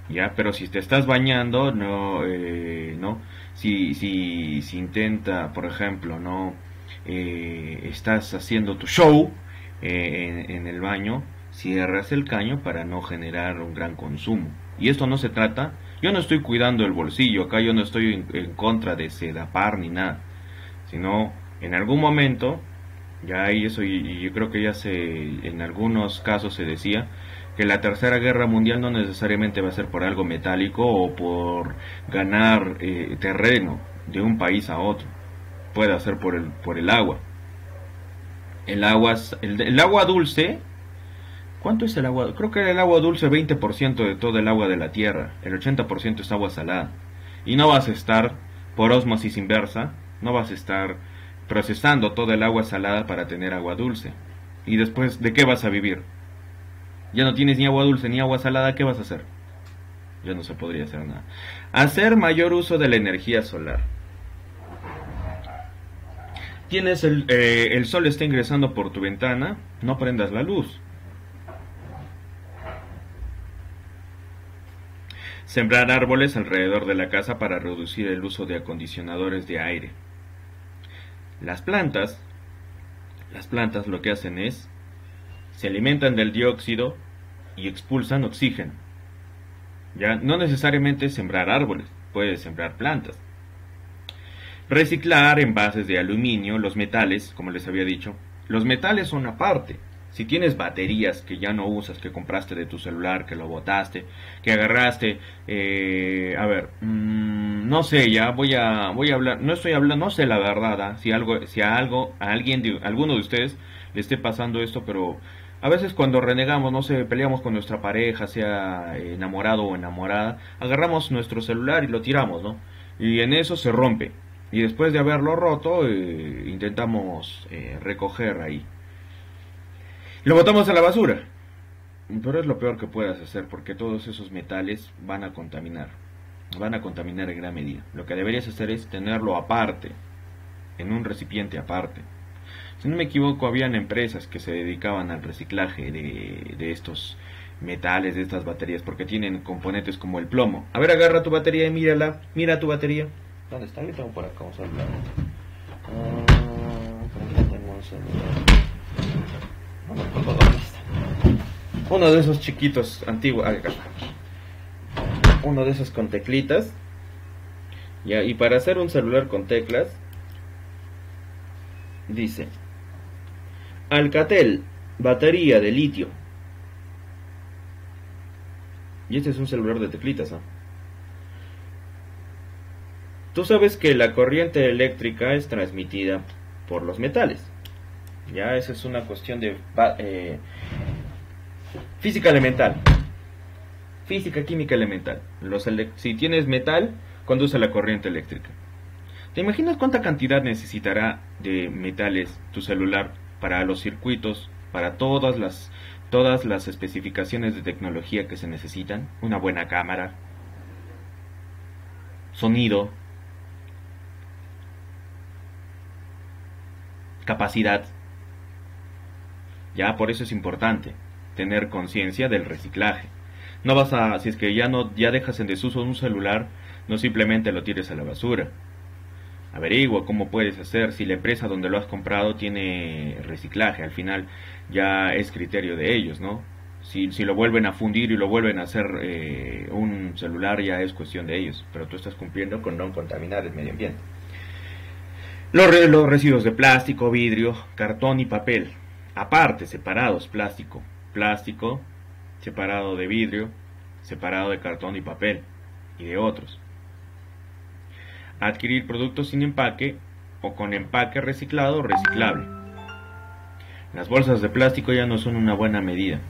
Ya, pero si te estás bañando, no. Si intenta, por ejemplo, estás haciendo tu show en el baño, cierras el caño para no generar un gran consumo. Y esto no se trata, yo no estoy cuidando el bolsillo, acá yo no estoy en contra de Sedapar ni nada, sino en algún momento, ya hay eso, y yo creo que en algunos casos se decía que la tercera guerra mundial no necesariamente va a ser por algo metálico o por ganar terreno de un país a otro, puede ser por el agua. El agua dulce, ¿cuánto es el agua? Creo que el agua dulce 20% de todo el agua de la tierra, el 80% es agua salada. Y no vas a estar, por ósmosis inversa, no vas a estar procesando toda el agua salada para tener agua dulce. Y después, ¿de qué vas a vivir? Ya no tienes ni agua dulce ni agua salada, ¿qué vas a hacer? Ya no se podría hacer nada. Hacer mayor uso de la energía solar. Tienes el sol está ingresando por tu ventana, no prendas la luz. Sembrar árboles alrededor de la casa para reducir el uso de acondicionadores de aire. Las plantas lo que hacen es, se alimentan del dióxido y expulsan oxígeno. Ya no necesariamente sembrar árboles, puedes sembrar plantas. Reciclar envases de aluminio, los metales, como les había dicho. Los metales son aparte. Si tienes baterías que ya no usas, que compraste de tu celular, que lo botaste, que agarraste, no sé, ya voy a hablar, no estoy hablando, no sé la verdad, si a alguno de ustedes le esté pasando esto, pero a veces cuando renegamos, no sé, peleamos con nuestra pareja, sea enamorado o enamorada, agarramos nuestro celular y lo tiramos, ¿no? Y en eso se rompe. Y después de haberlo roto, intentamos recoger ahí. Lo botamos a la basura. Pero es lo peor que puedas hacer, porque todos esos metales van a contaminar en gran medida. Lo que deberías hacer es tenerlo aparte, en un recipiente aparte. Si no me equivoco, habían empresas que se dedicaban al reciclaje de estos metales, de estas baterías, porque tienen componentes como el plomo. A ver, agarra tu batería y mírala. Mira tu batería. ¿Dónde está? Yo tengo por acá un celular. Tengo un celular. No me acuerdo dónde está. Uno de esos chiquitos antiguos. Uno de esos con teclitas. Ya, y para hacer un celular con teclas, dice: Alcatel, batería de litio. Y este es un celular de teclitas, ¿ah? Tú sabes que la corriente eléctrica es transmitida por los metales. Ya, esa es una cuestión de física elemental. Física química elemental. Si tienes metal, conduce la corriente eléctrica. ¿Te imaginas cuánta cantidad necesitará de metales tu celular para los circuitos, para todas las especificaciones de tecnología que se necesitan? Una buena cámara, sonido, capacidad. Ya, por eso es importante tener conciencia del reciclaje. No vas a, si es que ya dejas en desuso un celular, no simplemente lo tires a la basura. Averigua cómo puedes hacer, si la empresa donde lo has comprado tiene reciclaje. Al final ya es criterio de ellos, ¿no? Si lo vuelven a fundir y lo vuelven a hacer un celular, ya es cuestión de ellos. Pero tú estás cumpliendo con no contaminar el medio ambiente. Los residuos de plástico, vidrio, cartón y papel, aparte, separados, plástico, separado de vidrio, separado de cartón y papel y de otros. Adquirir productos sin empaque o con empaque reciclado o reciclable. Las bolsas de plástico ya no son una buena medida.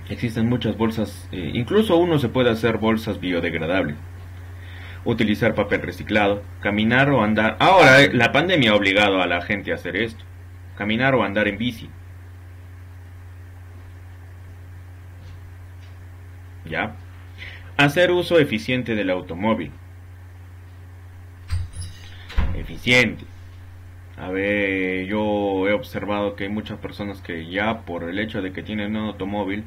Existen muchas bolsas, incluso uno se puede hacer bolsas biodegradables. Utilizar papel reciclado, caminar o andar. Ahora la pandemia ha obligado a la gente a hacer esto. Caminar o andar en bici. ¿Ya? Hacer uso eficiente del automóvil. Eficiente. A ver, yo he observado que hay muchas personas que ya por el hecho de que tienen un automóvil,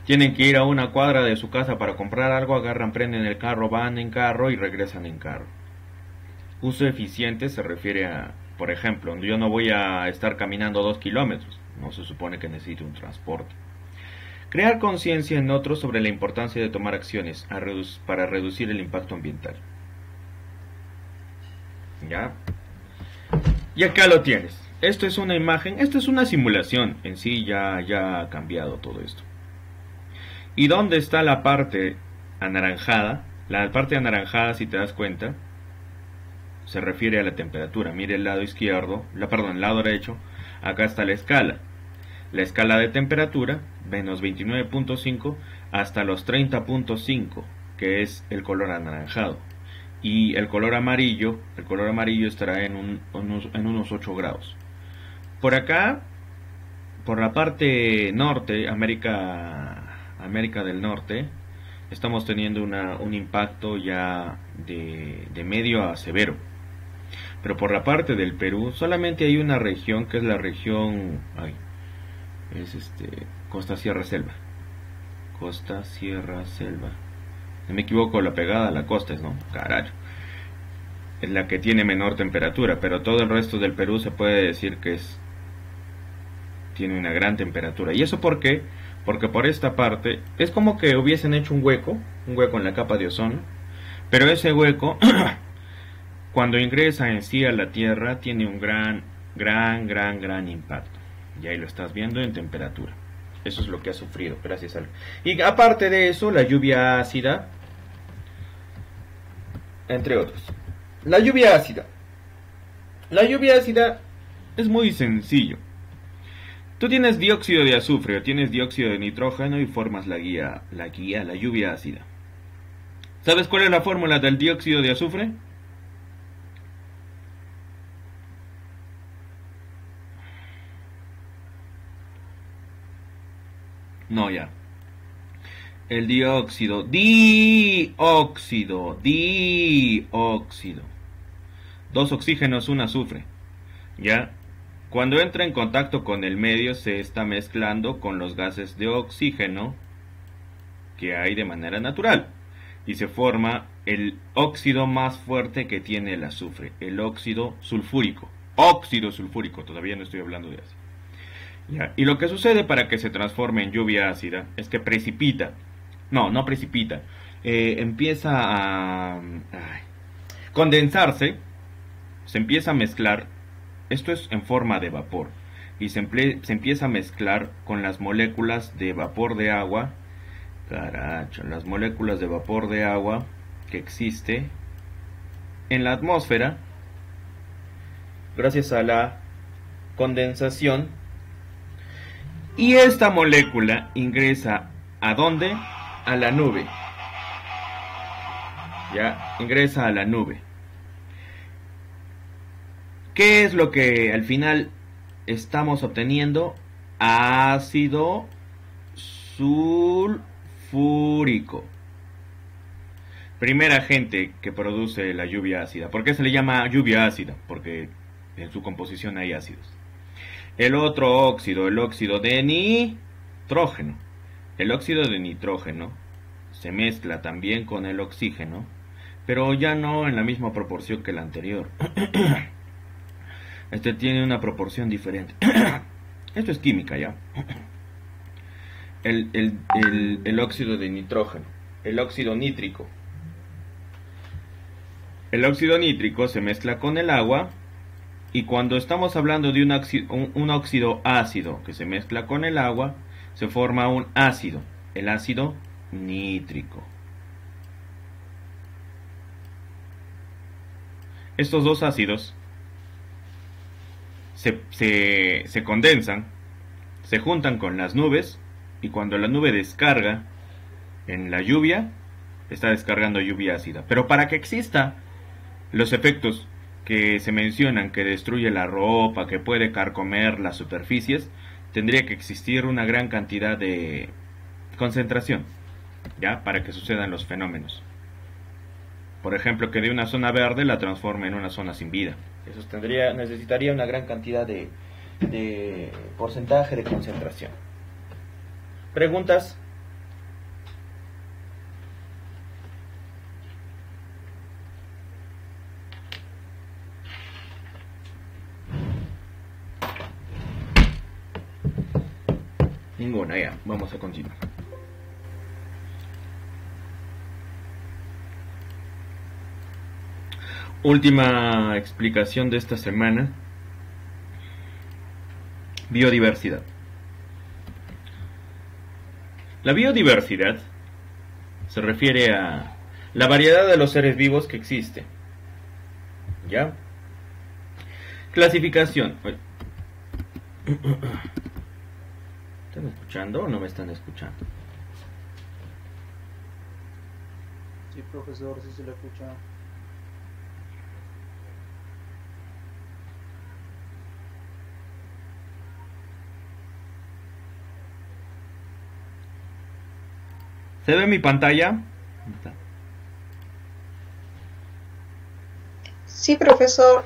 tienen que ir a una cuadra de su casa para comprar algo, agarran, prenden el carro, van en carro y regresan en carro. Uso eficiente se refiere a, por ejemplo, yo no voy a estar caminando 2 kilómetros, no se supone que necesito un transporte. Crear conciencia en otros sobre la importancia de tomar acciones para reducir el impacto ambiental. ¿Ya? Y acá lo tienes. Esto es una imagen, esto es una simulación. En sí ya ha cambiado todo esto. ¿Y dónde está la parte anaranjada? La parte anaranjada, si te das cuenta, se refiere a la temperatura. Mire el lado izquierdo, el lado derecho. Acá está la escala. La escala de temperatura, menos 29.5 hasta los 30.5, que es el color anaranjado. Y el color amarillo estará en unos 8 grados. Por acá, por la parte norte, América del Norte, estamos teniendo un impacto ya de medio a severo. Pero por la parte del Perú, solamente hay una región, que es la región, Costa Sierra Selva. Costa Sierra Selva. No me equivoco, la pegada a la costa es, ¿no? Carajo. Es la que tiene menor temperatura, pero todo el resto del Perú se puede decir que tiene una gran temperatura. ¿Y eso por qué? Porque por esta parte es como que hubiesen hecho un hueco en la capa de ozono, pero ese hueco, cuando ingresa en sí a la Tierra, tiene un gran impacto. Y ahí lo estás viendo en temperatura. Eso es lo que ha sufrido, gracias a... Y aparte de eso, la lluvia ácida, entre otros. La lluvia ácida. La lluvia ácida es muy sencillo. Tú tienes dióxido de azufre o tienes dióxido de nitrógeno y formas la lluvia ácida. ¿Sabes cuál es la fórmula del dióxido de azufre? No, ya. El dióxido. Dos oxígenos, un azufre. ¿Ya? Cuando entra en contacto con el medio se está mezclando con los gases de oxígeno que hay de manera natural. Y se forma el óxido más fuerte que tiene el azufre. El óxido sulfúrico. Óxido sulfúrico, todavía no estoy hablando de eso. ¿Ya? Y lo que sucede para que se transforme en lluvia ácida es que precipita. No precipita. Empieza a condensarse. Se empieza a mezclar. Esto es en forma de vapor. y se empieza a mezclar con las moléculas de vapor de agua, caracho, las moléculas de vapor de agua que existe en la atmósfera, gracias a la condensación, y esta molécula ingresa ¿a dónde? A la nube. Ya, ingresa a la nube. ¿Qué es lo que al final estamos obteniendo? Ácido sulfúrico. Primer agente que produce la lluvia ácida. ¿Por qué se le llama lluvia ácida? Porque en su composición hay ácidos. El otro óxido, el óxido de nitrógeno. El óxido de nitrógeno se mezcla también con el oxígeno, pero ya no en la misma proporción que el anterior. Este tiene una proporción diferente. Esto es química ya. El óxido de nitrógeno, el óxido nítrico. El óxido nítrico se mezcla con el agua, y cuando estamos hablando de un óxido ácido que se mezcla con el agua, se forma un ácido, el ácido nítrico. Estos dos ácidos se condensan, se juntan con las nubes, y cuando la nube descarga en la lluvia, está descargando lluvia ácida. Pero para que exista los efectos que se mencionan, que destruye la ropa, que puede carcomer las superficies, tendría que existir una gran cantidad de concentración, ya, para que sucedan los fenómenos. Por ejemplo, que de una zona verde la transforme en una zona sin vida. Eso necesitaría una gran cantidad de porcentaje de concentración. ¿Preguntas? Ninguna, ya. Vamos a continuar. Última explicación de esta semana. Biodiversidad. La biodiversidad se refiere a la variedad de los seres vivos que existe. ¿Ya? Clasificación. ¿Están escuchando o no me están escuchando? Sí, profesor, sí se le escucha. ¿Se ve mi pantalla? Sí, profesor.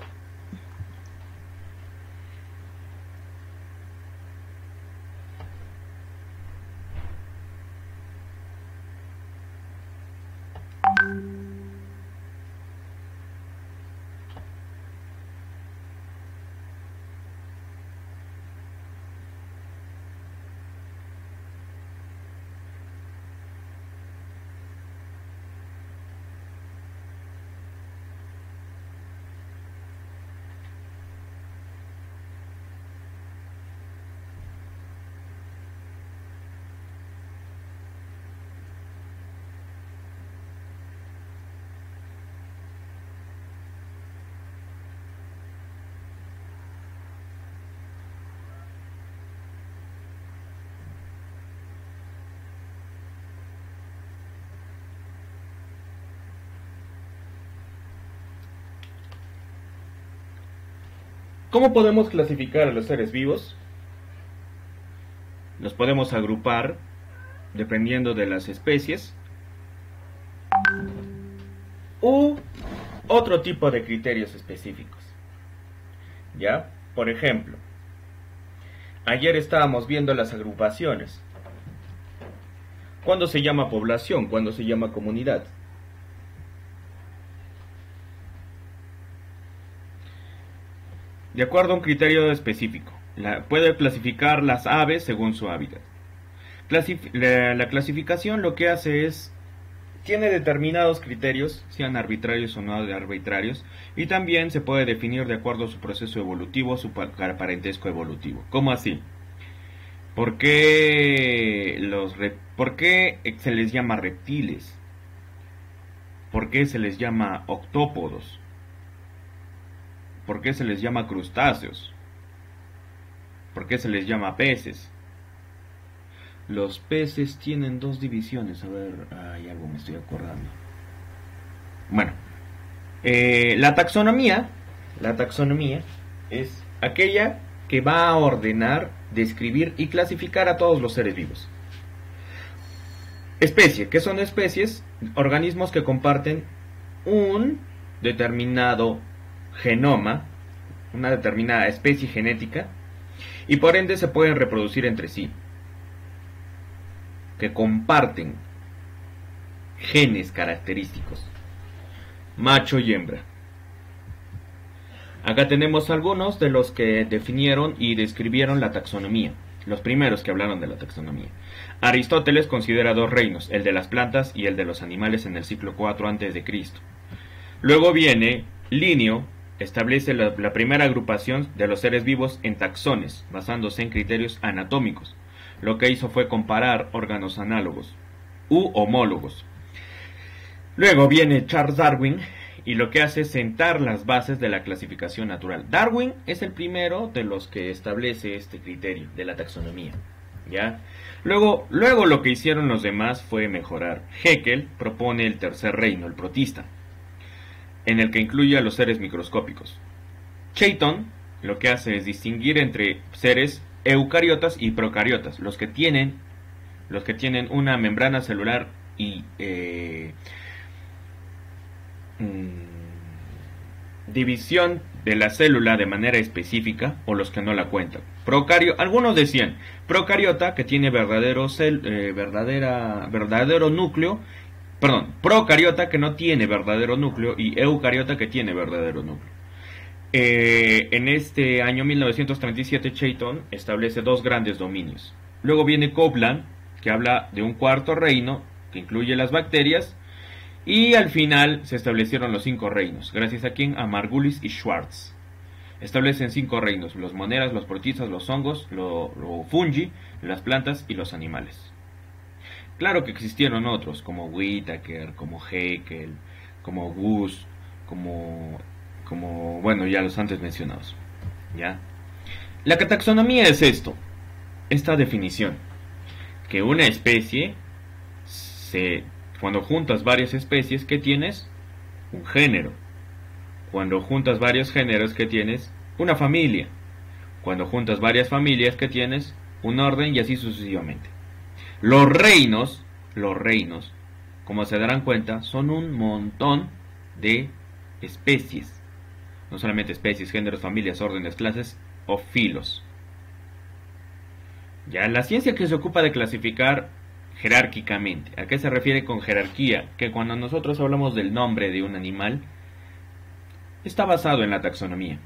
¿Cómo podemos clasificar a los seres vivos? Los podemos agrupar dependiendo de las especies u otro tipo de criterios específicos. ¿Ya? Por ejemplo, ayer estábamos viendo las agrupaciones. ¿Cuándo se llama población? ¿Cuándo se llama comunidad? De acuerdo a un criterio específico. Puede clasificar las aves según su hábitat. La clasificación lo que hace es tiene determinados criterios, sean arbitrarios o no arbitrarios, y también se puede definir de acuerdo a su proceso evolutivo, su parentesco evolutivo. ¿Cómo así? ¿Por qué se les llama reptiles? ¿Por qué se les llama octópodos? ¿Por qué se les llama crustáceos? ¿Por qué se les llama peces? Los peces tienen dos divisiones. A ver, hay algo me estoy acordando. Bueno, la taxonomía es aquella que va a ordenar, describir y clasificar a todos los seres vivos. Especie, ¿qué son especies? Organismos que comparten un determinado genoma, una determinada especie genética, y por ende se pueden reproducir entre sí, que comparten genes característicos, macho y hembra. Acá tenemos algunos de los que definieron y describieron la taxonomía, los primeros que hablaron de la taxonomía. Aristóteles considera dos reinos, el de las plantas y el de los animales en el siglo IV a.C. Luego viene Linneo, establece la primera agrupación de los seres vivos en taxones, basándose en criterios anatómicos. Lo que hizo fue comparar órganos análogos u homólogos. Luego viene Charles Darwin y lo que hace es sentar las bases de la clasificación natural. Darwin es el primero de los que establece este criterio de la taxonomía, ¿ya? Luego lo que hicieron los demás fue mejorar. Haeckel propone el tercer reino, el protista, en el que incluye a los seres microscópicos. Chayton lo que hace es distinguir entre seres eucariotas y procariotas, los que tienen una membrana celular y división de la célula de manera específica, o los que no la cuentan. Algunos decían procariota, que tiene verdadero núcleo, procariota, que no tiene verdadero núcleo, y eucariota, que tiene verdadero núcleo. En este año 1937 Chayton establece dos grandes dominios. Luego viene Copeland, que habla de un cuarto reino que incluye las bacterias, y al final se establecieron los 5 reinos, gracias a quien, a Margulis y Schwartz. Establecen 5 reinos: los monedas, los protistas, los hongos, los fungi, las plantas y los animales. Claro que existieron otros, como Whittaker, como Haeckel, como Gus, como bueno, ya los antes mencionados, ¿ya? La taxonomía es esta definición, que una especie, cuando juntas varias especies, ¿qué tienes? Un género. Cuando juntas varios géneros, ¿qué tienes? Una familia. Cuando juntas varias familias, ¿qué tienes? Un orden, y así sucesivamente. Los reinos, como se darán cuenta, son un montón de especies. No solamente especies, géneros, familias, órdenes, clases o filos. Ya, la ciencia que se ocupa de clasificar jerárquicamente. ¿A qué se refiere con jerarquía? Que cuando nosotros hablamos del nombre de un animal, está basado en la taxonomía.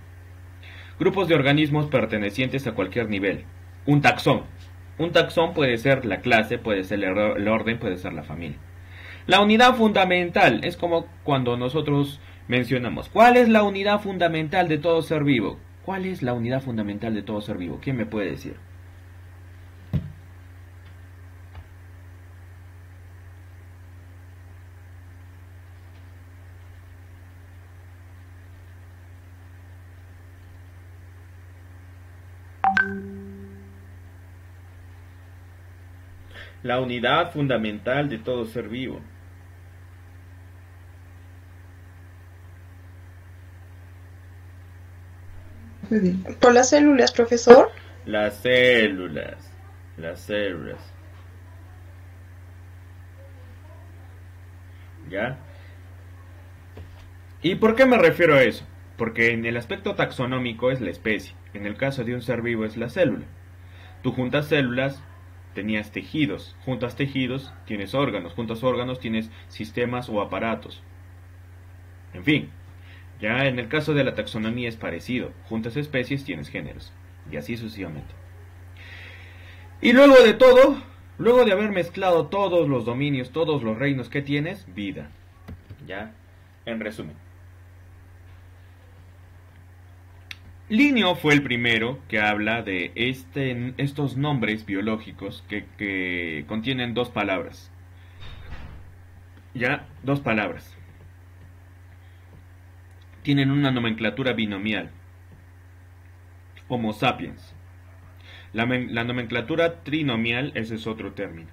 Grupos de organismos pertenecientes a cualquier nivel. Un taxón. Un taxón puede ser la clase, puede ser el orden, puede ser la familia. La unidad fundamental es como cuando nosotros mencionamos, ¿cuál es la unidad fundamental de todo ser vivo? ¿Cuál es la unidad fundamental de todo ser vivo? ¿Quién me puede decir? La unidad fundamental de todo ser vivo. Por las células, profesor. Las células. ¿Ya? ¿Y por qué me refiero a eso? Porque en el aspecto taxonómico es la especie. En el caso de un ser vivo es la célula. Tú juntas células, tenías tejidos. Juntas tejidos, tienes órganos. Juntas órganos, tienes sistemas o aparatos. En fin. Ya en el caso de la taxonomía es parecido. Juntas especies, tienes géneros. Y así sucesivamente. Y luego de todo, Luego de haber mezclado todos los dominios, todos los reinos que tienes, vida. ¿Ya? En resumen. Linneo fue el primero que habla de estos nombres biológicos que contienen dos palabras. Ya, dos palabras. Tienen una nomenclatura binomial. Homo sapiens. La nomenclatura trinomial, ese es otro término.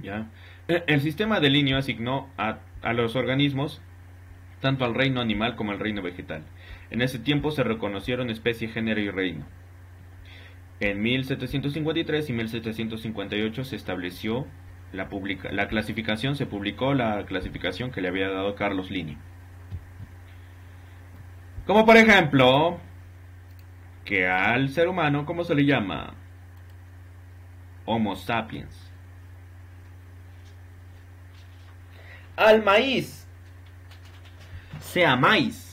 ¿Ya? El sistema de Linneo asignó a los organismos tanto al reino animal como al reino vegetal. En ese tiempo se reconocieron especie, género y reino. En 1753 y 1758 se estableció la clasificación, se publicó la clasificación que le había dado Carlos Linneo. Como por ejemplo, que al ser humano, ¿cómo se le llama? Homo sapiens. Al maíz, sea maíz.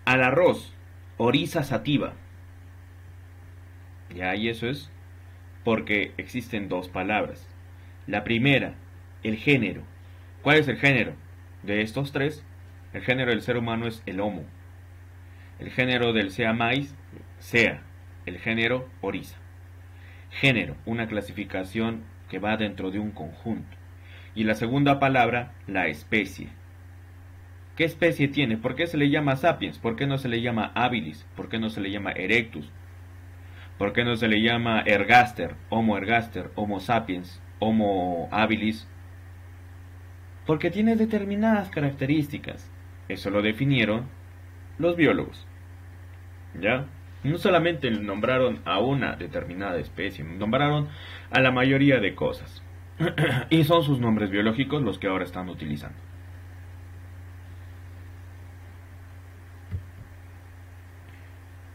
Al arroz, Oryza sativa. Ya, y eso es porque existen dos palabras. La primera, el género. ¿Cuál es el género? De estos tres, el género del ser humano es el Homo. El género del sea maíz, sea. El género, Oryza. Género, una clasificación que va dentro de un conjunto. Y la segunda palabra, la especie. ¿Qué especie tiene? ¿Por qué se le llama sapiens? ¿Por qué no se le llama habilis? ¿Por qué no se le llama erectus? ¿Por qué no se le llama ergaster, Homo sapiens, Homo habilis? Porque tiene determinadas características. Eso lo definieron los biólogos. ¿Ya? No solamente nombraron a una determinada especie, nombraron a la mayoría de cosas. Y son sus nombres biológicos los que ahora están utilizando.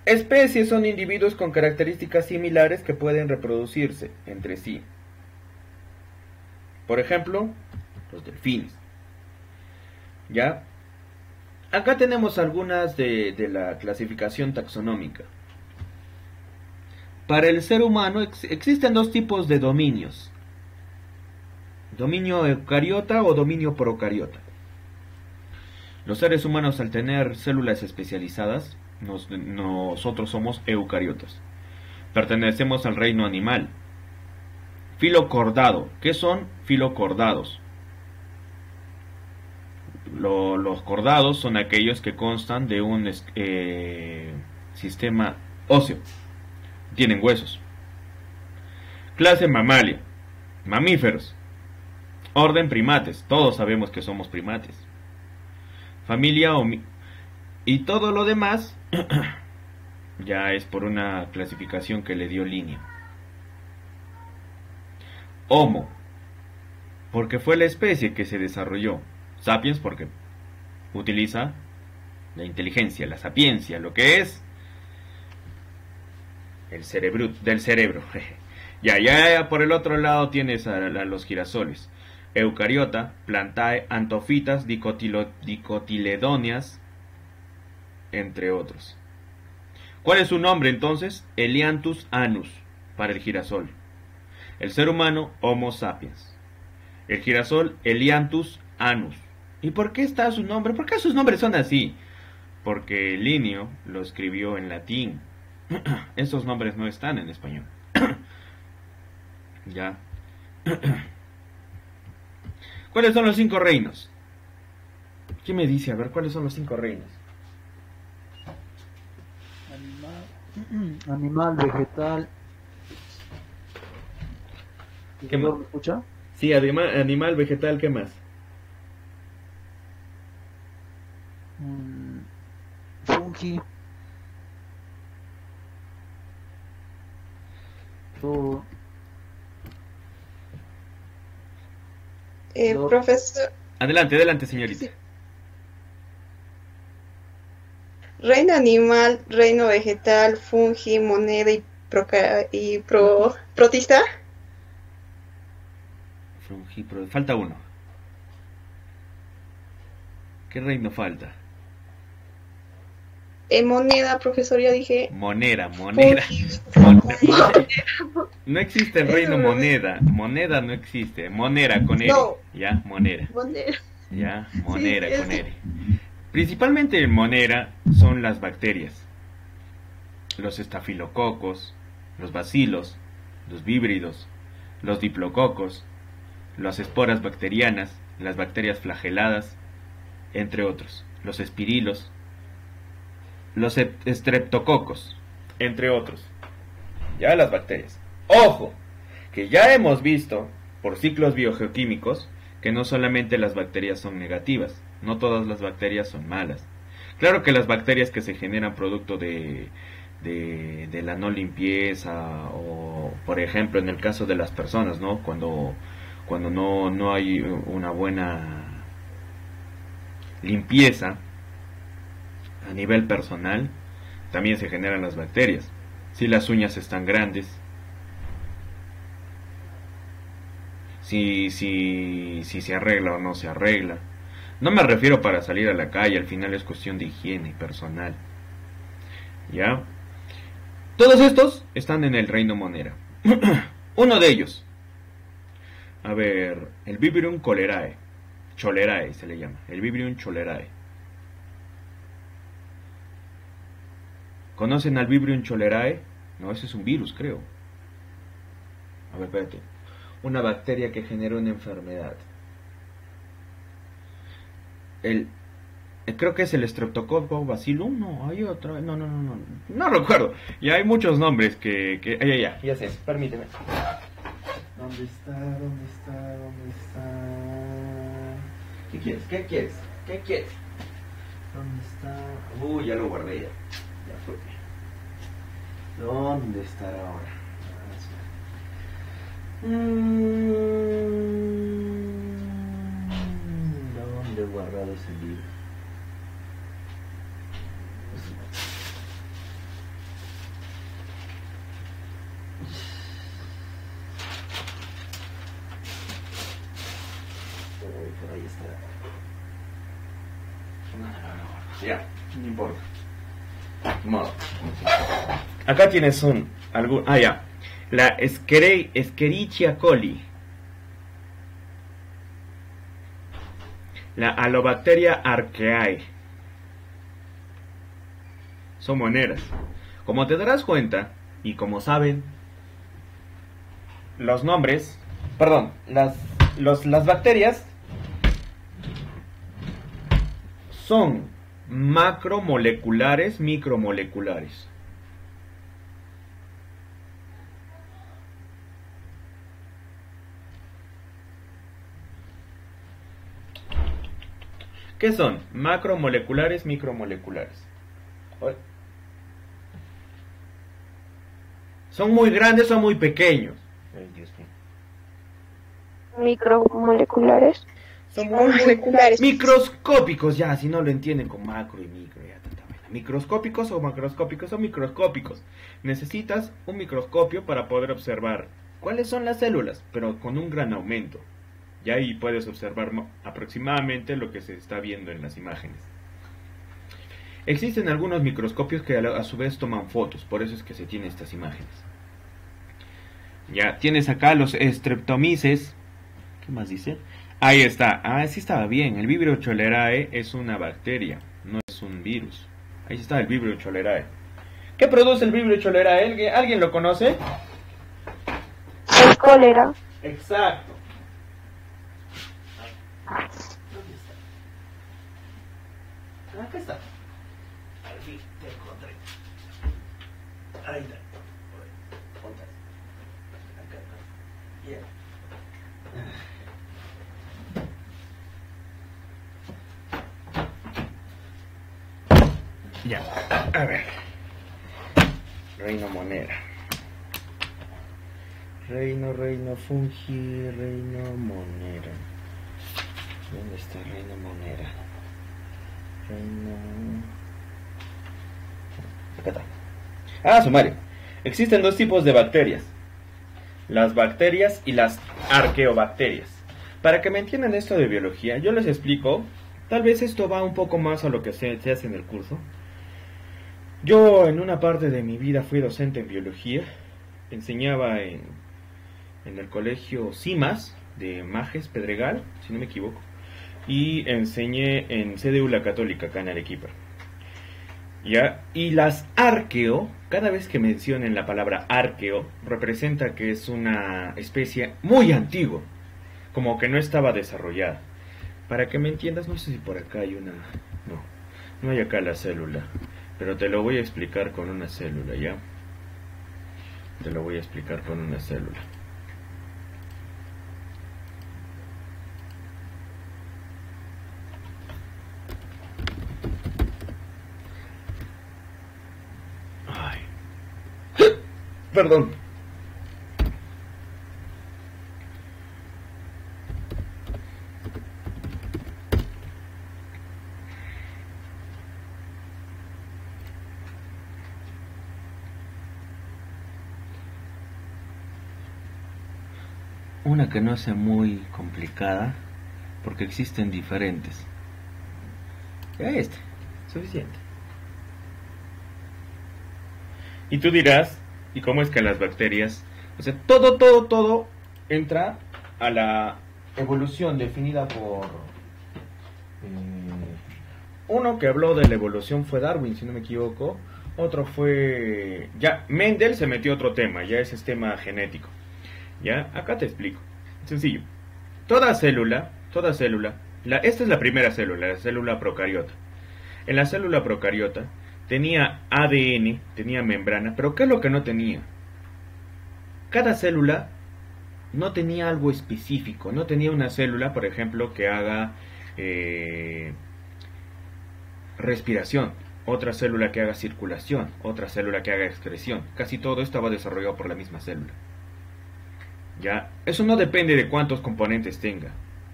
Especies son individuos con características similares que pueden reproducirse entre sí. Por ejemplo, los delfines. ¿Ya? Acá tenemos algunas de la clasificación taxonómica. Para el ser humano existen dos tipos de dominios. Dominio eucariota o dominio procariota. Los seres humanos, al tener células especializadas, nosotros somos eucariotas. Pertenecemos al reino animal. Filocordado. ¿Qué son filocordados? Los cordados son aquellos que constan de un sistema óseo. Tienen huesos. Clase mamalia. Mamíferos. Orden primates. Todos sabemos que somos primates. Familia y todo lo demás ya es por una clasificación que le dio Linneo. Homo, porque fue la especie que se desarrolló. Sapiens, porque utiliza la inteligencia, la sapiencia, lo que es el cerebro del cerebro. Ya por el otro lado tienes a los girasoles. Eucariota, Plantae, Antofitas, Dicotiledóneas, entre otros. ¿Cuál es su nombre entonces? Elianthus anus, para el girasol. El ser humano, Homo sapiens. El girasol, Elianthus anus. ¿Y por qué está su nombre? ¿Por qué sus nombres son así? Porque Linneo lo escribió en latín. Esos nombres no están en español. Ya. ¿Cuáles son los 5 reinos? ¿Qué me dice? A ver, ¿cuáles son los 5 reinos? Animal, vegetal. ¿Qué más? ¿Me escucha? Sí, animal, vegetal, ¿qué más? Fungi. Profesor, Adelante, señorita. sí. Reino animal, reino vegetal, fungi, moneda y protista. Falta uno. ¿Qué reino falta? Moneda, profesor, ya dije. Monera. Fungi. No existe el reino moneda. Moneda no existe. Monera con R. No. Ya, monera. Moneda. Ya, monera Sí, con es- R. Principalmente en monera son las bacterias. Los estafilococos, los bacilos, los víbridos, los diplococos, las esporas bacterianas, las bacterias flageladas, entre otros. Los espirilos, los estreptococos, entre otros. Ya las bacterias. ¡Ojo! Que ya hemos visto, por ciclos biogeoquímicos, que no solamente las bacterias son negativas, no todas las bacterias son malas. Claro que las bacterias que se generan producto de la no limpieza, o por ejemplo en el caso de las personas, ¿no? Cuando no hay una buena limpieza a nivel personal, también se generan las bacterias. Si las uñas están grandes, si se arregla o no se arregla. No me refiero para salir a la calle, al final es cuestión de higiene personal. ¿Ya? Todos estos están en el reino monera. Uno de ellos, a ver, el Vibrio cholerae se le llama, el Vibrio cholerae. ¿Conocen al Vibrio cholerae? No, ese es un virus, creo. A ver, espérate. Una bacteria que genera una enfermedad. Creo que es el Streptococcus bacillus. No, hay otro. No recuerdo. Y hay muchos nombres que ya sé. Permíteme. ¿Dónde está? ¿Qué quieres? ¿Dónde está? Ya lo guardé ya. Ya fue. ¿Dónde estará ahora? ¿Dónde he guardado ese libro? Por ahí está. Ya, no importa. Modo. Acá tienes ya. La Escherichia coli. La Alobacteria archaea. Son moneras. Como te darás cuenta, y como saben, los nombres, perdón, las bacterias son macromoleculares, micromoleculares. ¿Qué son? Macromoleculares, micromoleculares. ¿Son muy grandes o muy pequeños? Ay, Dios mío. Micromoleculares. Son Moleculares. microscópicos, ya, si no lo entienden con macro y micro, ya está bueno. Microscópicos o macroscópicos o microscópicos. Necesitas un microscopio para poder observar cuáles son las células, pero con un gran aumento. Y ahí puedes observar aproximadamente lo que se está viendo en las imágenes. Existen algunos microscopios que a su vez toman fotos, por eso es que se tienen estas imágenes. Ya, tienes acá los streptomyces. ¿Qué más dice? Ahí está. Ah, sí estaba bien. El Vibrio cholerae es una bacteria, no es un virus. Ahí está el Vibrio cholerae. ¿Qué produce el Vibrio cholerae? ¿Alguien lo conoce? El cólera. Exacto. Acá está. Aquí te encontré. Ahí está. Ponte. Acá está. Yeah. Ya, a ver. Reino monera. Reino fungi, reino monera. ¿Dónde está el reino monera? Acá está. Ah, sumario. Existen dos tipos de bacterias. Las bacterias y las arqueobacterias. Para que me entiendan esto de biología, yo les explico. Tal vez esto va un poco más a lo que se hace en el curso. Yo en una parte de mi vida fui docente en biología, enseñaba en el colegio CIMAS de Majes, Pedregal, si no me equivoco, y enseñé en CDU La Católica, acá en Arequipa. ¿Ya? Y las arqueo, cada vez que mencionen la palabra arqueo, representa que es una especie muy antigua, como que no estaba desarrollada. Para que me entiendas, no sé si por acá hay una... no hay acá la célula, pero te lo voy a explicar con una célula, ¿ya? Te lo voy a explicar con una célula. Ay. Perdón. Una que no sea muy complicada, porque existen diferentes. Ya suficiente. Y tú dirás, ¿y cómo es que las bacterias? O sea, todo entra a la evolución definida por... uno que habló de la evolución fue Darwin, si no me equivoco. Otro fue... ya, Mendel se metió otro tema, ya ese es tema genético. ¿Ya? Acá te explico. Sencillo. Toda célula, esta es la primera célula, la célula procariota. En la célula procariota tenía ADN, tenía membrana, pero ¿qué es lo que no tenía? Cada célula no tenía algo específico, no tenía una célula, por ejemplo, que haga respiración, otra célula que haga circulación, otra célula que haga excreción. Casi todo estaba desarrollado por la misma célula. ¿Ya? Eso no depende de cuántos componentes tenga,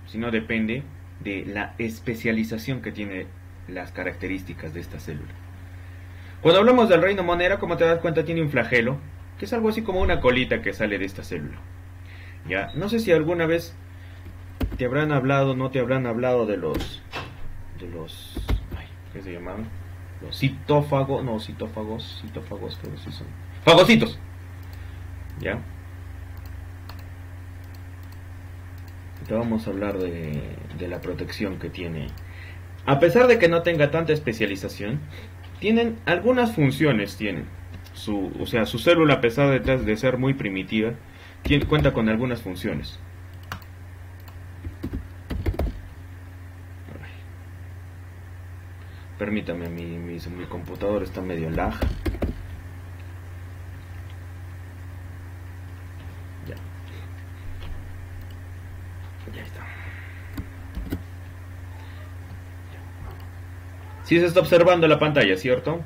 sino depende de la especialización que tiene las características de esta célula. Cuando hablamos del reino Monera, como te das cuenta, tiene un flagelo, que es algo así como una colita que sale de esta célula. ¿Ya? No sé si alguna vez te habrán hablado, no te habrán hablado de los ¿qué se llaman? Los citófagos, no, citófagos creo que sí son. Fagocitos. ¿Ya? Vamos a hablar de la protección que tiene. A pesar de que no tenga tanta especialización, tienen algunas funciones. Tienen su célula, a pesar de ser muy primitiva, cuenta con algunas funciones. Permítame, mi computador está medio lag. Ya está. Sí se está observando la pantalla, ¿cierto?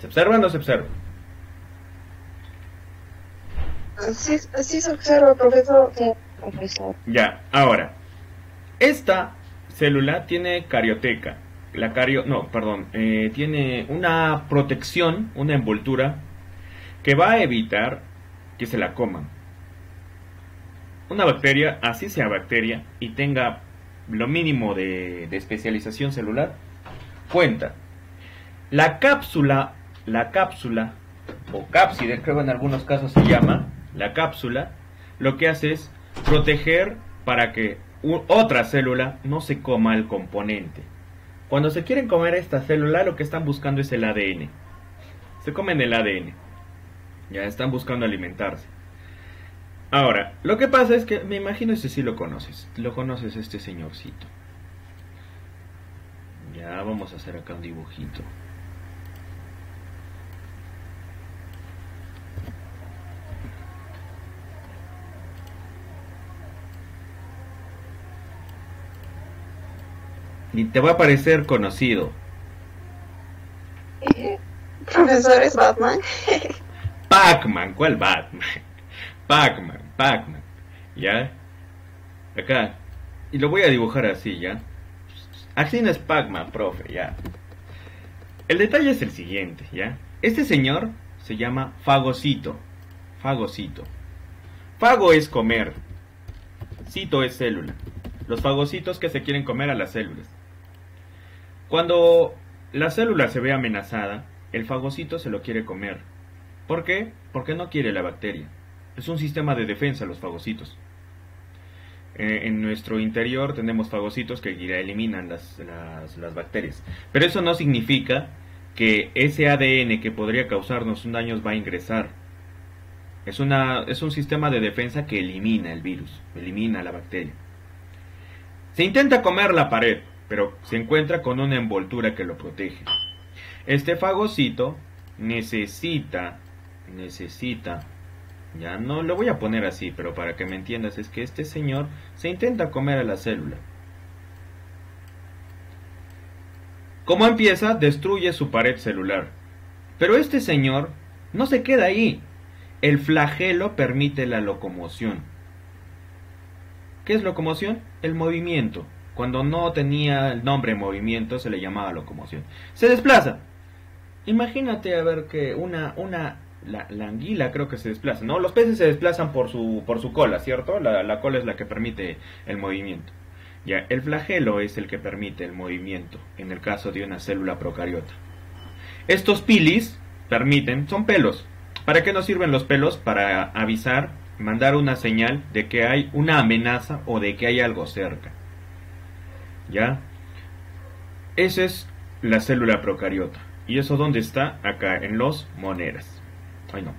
¿Se observa o no se observa? Así se observa, profesor. Sí, profesor. Ya, ahora. Esta célula tiene carioteca. Tiene una protección, una envoltura que va a evitar que se la coman. Una bacteria, así sea bacteria, y tenga lo mínimo de especialización celular, cuenta. La cápsula, o cápside, creo en algunos casos se llama, la cápsula, lo que hace es proteger para que otra célula no se coma el componente. Cuando se quieren comer esta célula, lo que están buscando es el ADN. Se comen el ADN. Ya están buscando alimentarse. Ahora, lo que pasa es que, me imagino este sí lo conoces. Lo conoces, este señorcito. Ya, vamos a hacer acá un dibujito. Y te va a parecer conocido. Profesor, ¿es Batman? Pac-Man, ¿cuál Batman? Pac-Man. ¿Ya? Acá. Y lo voy a dibujar así, ¿ya? Así no es Pac-Man, profe, ¿ya? El detalle es el siguiente, ¿ya? Este señor se llama fagocito. Fagocito. Fago es comer. Cito es célula. los fagocitos que se quieren comer a las células. Cuando la célula se ve amenazada, el fagocito se lo quiere comer. ¿Por qué? Porque no quiere la bacteria. Es un sistema de defensa los fagocitos. En nuestro interior tenemos fagocitos que eliminan las bacterias. Pero eso no significa que ese ADN que podría causarnos un daño va a ingresar. Es un sistema de defensa que elimina el virus, elimina la bacteria. Se intenta comer la pared, pero se encuentra con una envoltura que lo protege. Este fagocito necesita, ya no lo voy a poner así, pero para que me entiendas, es que este señor se intenta comer a la célula. ¿Cómo empieza? Destruye su pared celular. Pero este señor no se queda ahí. El flagelo permite la locomoción. ¿Qué es locomoción? El movimiento. Cuando no tenía el nombre movimiento se le llamaba locomoción. Se desplaza. Imagínate a ver que la anguila creo que se desplaza, ¿no? Los peces se desplazan por su cola, ¿cierto? La cola es la que permite el movimiento. Ya, el flagelo es el que permite el movimiento en el caso de una célula procariota. Estos pilis son pelos. ¿Para qué nos sirven los pelos? Para avisar, mandar una señal de que hay una amenaza o de que hay algo cerca. ¿Ya? Esa es la célula procariota. ¿Y eso dónde está? Acá, en los moneras. Ay no,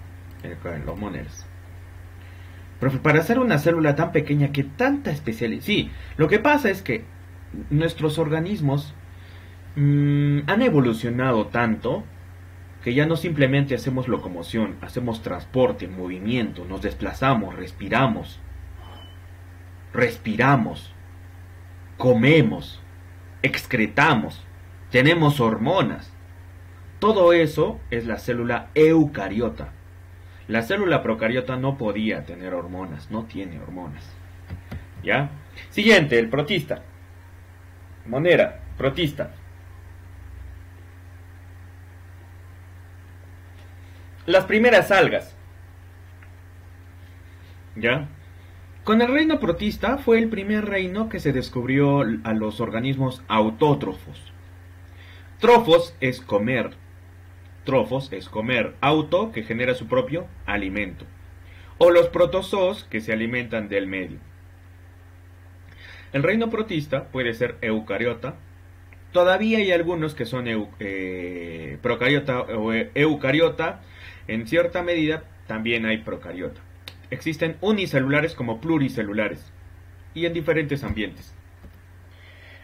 acá en los moneras. Profe, para hacer una célula tan pequeña que tanta especialidad... Sí, lo que pasa es que nuestros organismos han evolucionado tanto que ya no simplemente hacemos locomoción, hacemos transporte, movimiento, nos desplazamos, respiramos, comemos, excretamos, tenemos hormonas. Todo eso es la célula eucariota. La célula procariota no podía tener hormonas, no tiene hormonas. ¿Ya? Siguiente, el protista. Monera, protista. Las primeras algas. ¿Ya? Con el reino protista fue el primer reino que se descubrió a los organismos autótrofos. Trofos es comer. Auto, que genera su propio alimento. O los protozoos, que se alimentan del medio. El reino protista puede ser eucariota. Todavía hay algunos que son procariota o eucariota. En cierta medida también hay procariota. Existen unicelulares como pluricelulares. Y en diferentes ambientes.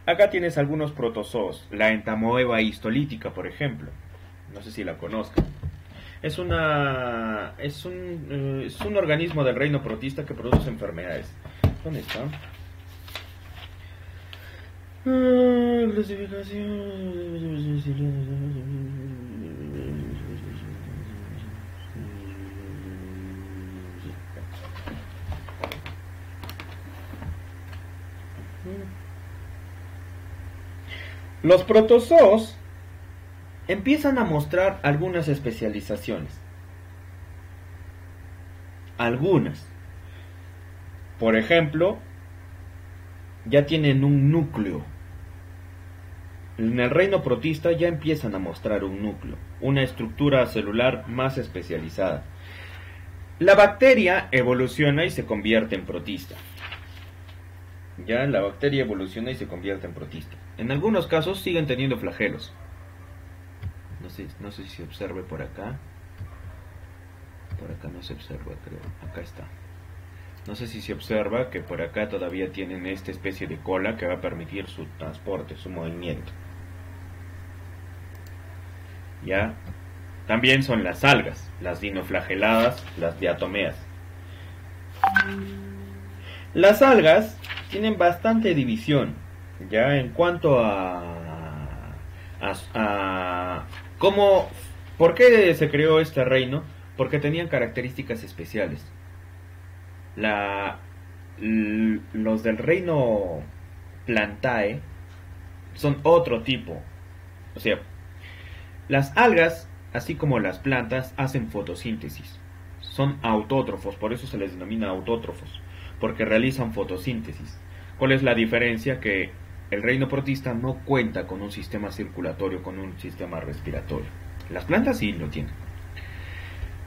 Acá tienes algunos protozoos. La entamoeba histolítica, por ejemplo. No sé si la conozcan. Es un organismo del reino protista que produce enfermedades. ¿Dónde está? Los protozoos empiezan a mostrar algunas especializaciones. Algunas. Por ejemplo, ya tienen un núcleo. En el reino protista ya empiezan a mostrar un núcleo, una estructura celular más especializada. La bacteria evoluciona y se convierte en protista. Ya la bacteria evoluciona y se convierte en protista. En algunos casos siguen teniendo flagelos. No sé si se observe por acá. Por acá no se observa, creo. Acá está. No sé si se observa que por acá todavía tienen esta especie de cola que va a permitir su transporte, su movimiento. ¿Ya? También son las algas, las dinoflageladas, las diatomeas. Las algas tienen bastante división, ya en cuanto cómo, ¿por qué se creó este reino? Porque tenían características especiales. Los del reino Plantae son otro tipo. O sea, las algas, así como las plantas, hacen fotosíntesis. Son autótrofos, por eso se les denomina autótrofos, porque realizan fotosíntesis. ¿Cuál es la diferencia? Que el reino protista no cuenta con un sistema circulatorio, con un sistema respiratorio. Las plantas sí lo tienen.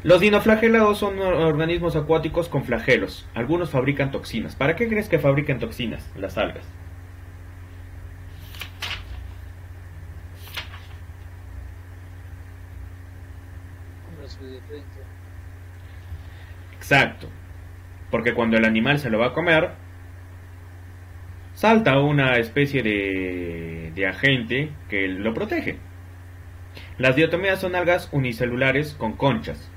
Los dinoflagelados son organismos acuáticos con flagelos. Algunos fabrican toxinas. ¿Para qué crees que fabrican toxinas las algas? Exacto. Porque cuando el animal se lo va a comer, salta una especie de agente que lo protege. Las diatomeas son algas unicelulares con conchas.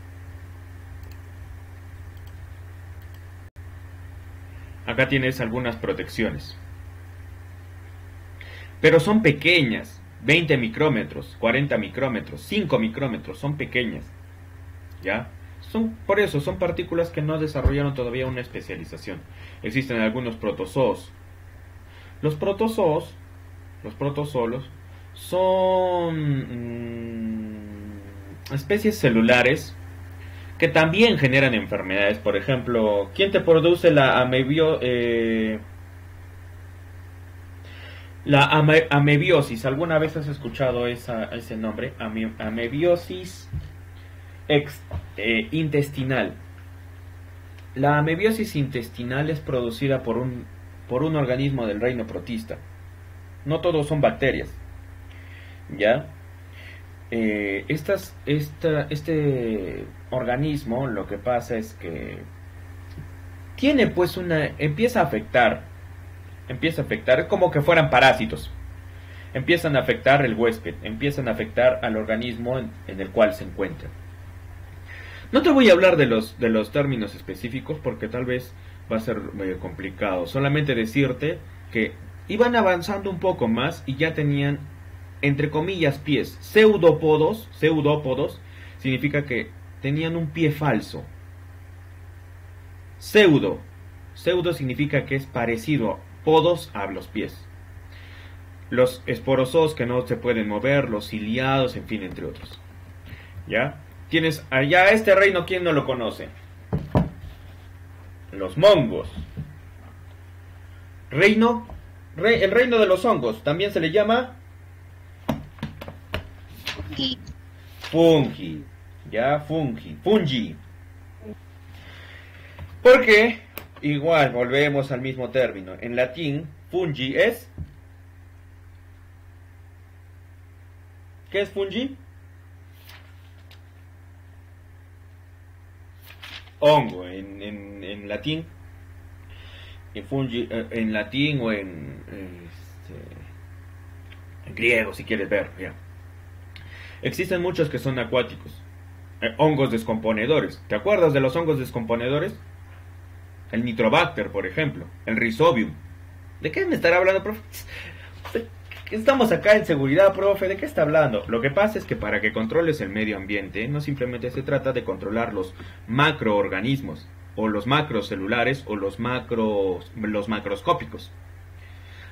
Acá tienes algunas protecciones. Pero son pequeñas. 20 micrómetros, 40 micrómetros, 5 micrómetros, son pequeñas. ¿Ya? Por eso, son partículas que no desarrollaron todavía una especialización. Existen algunos protozoos. Los protozoos son especies celulares que también generan enfermedades. Por ejemplo, ¿quién te produce la amebiosis? ¿Alguna vez has escuchado ese nombre? Amebiosis intestinal. La amebiosis intestinal es producida por un organismo del reino protista. No todos son bacterias. ¿Ya? Este organismo, lo que pasa es que tiene pues empieza a afectar, es como que fueran parásitos. Empiezan a afectar el huésped, empiezan a afectar al organismo en el cual se encuentra. No te voy a hablar de los términos específicos porque tal vez va a ser medio complicado. Solamente decirte que iban avanzando un poco más y ya tenían, entre comillas, pies. Pseudópodos significa que tenían un pie falso. Pseudo significa que es parecido, podos a los pies. Los esporozoos que no se pueden mover, los ciliados, en fin, entre otros. ¿Ya? Tienes allá este reino, ¿quién no lo conoce? Los mongos. El reino de los hongos, también se le llama fungi. Ya, fungi. Porque, igual, volvemos al mismo término. En latín, fungi es... ¿Qué es fungi? Hongo en latín. Fungi en latín o en griego, si quieres ver. Ya. Existen muchos que son acuáticos. Hongos descomponedores. ¿Te acuerdas de los hongos descomponedores? El Nitrobacter, por ejemplo. El Rhizobium. ¿De qué me estará hablando, profe? Estamos acá en seguridad, profe. ¿De qué está hablando? Lo que pasa es que para que controles el medio ambiente, no simplemente se trata de controlar los macroorganismos, o los macrocelulares, o los macroscópicos.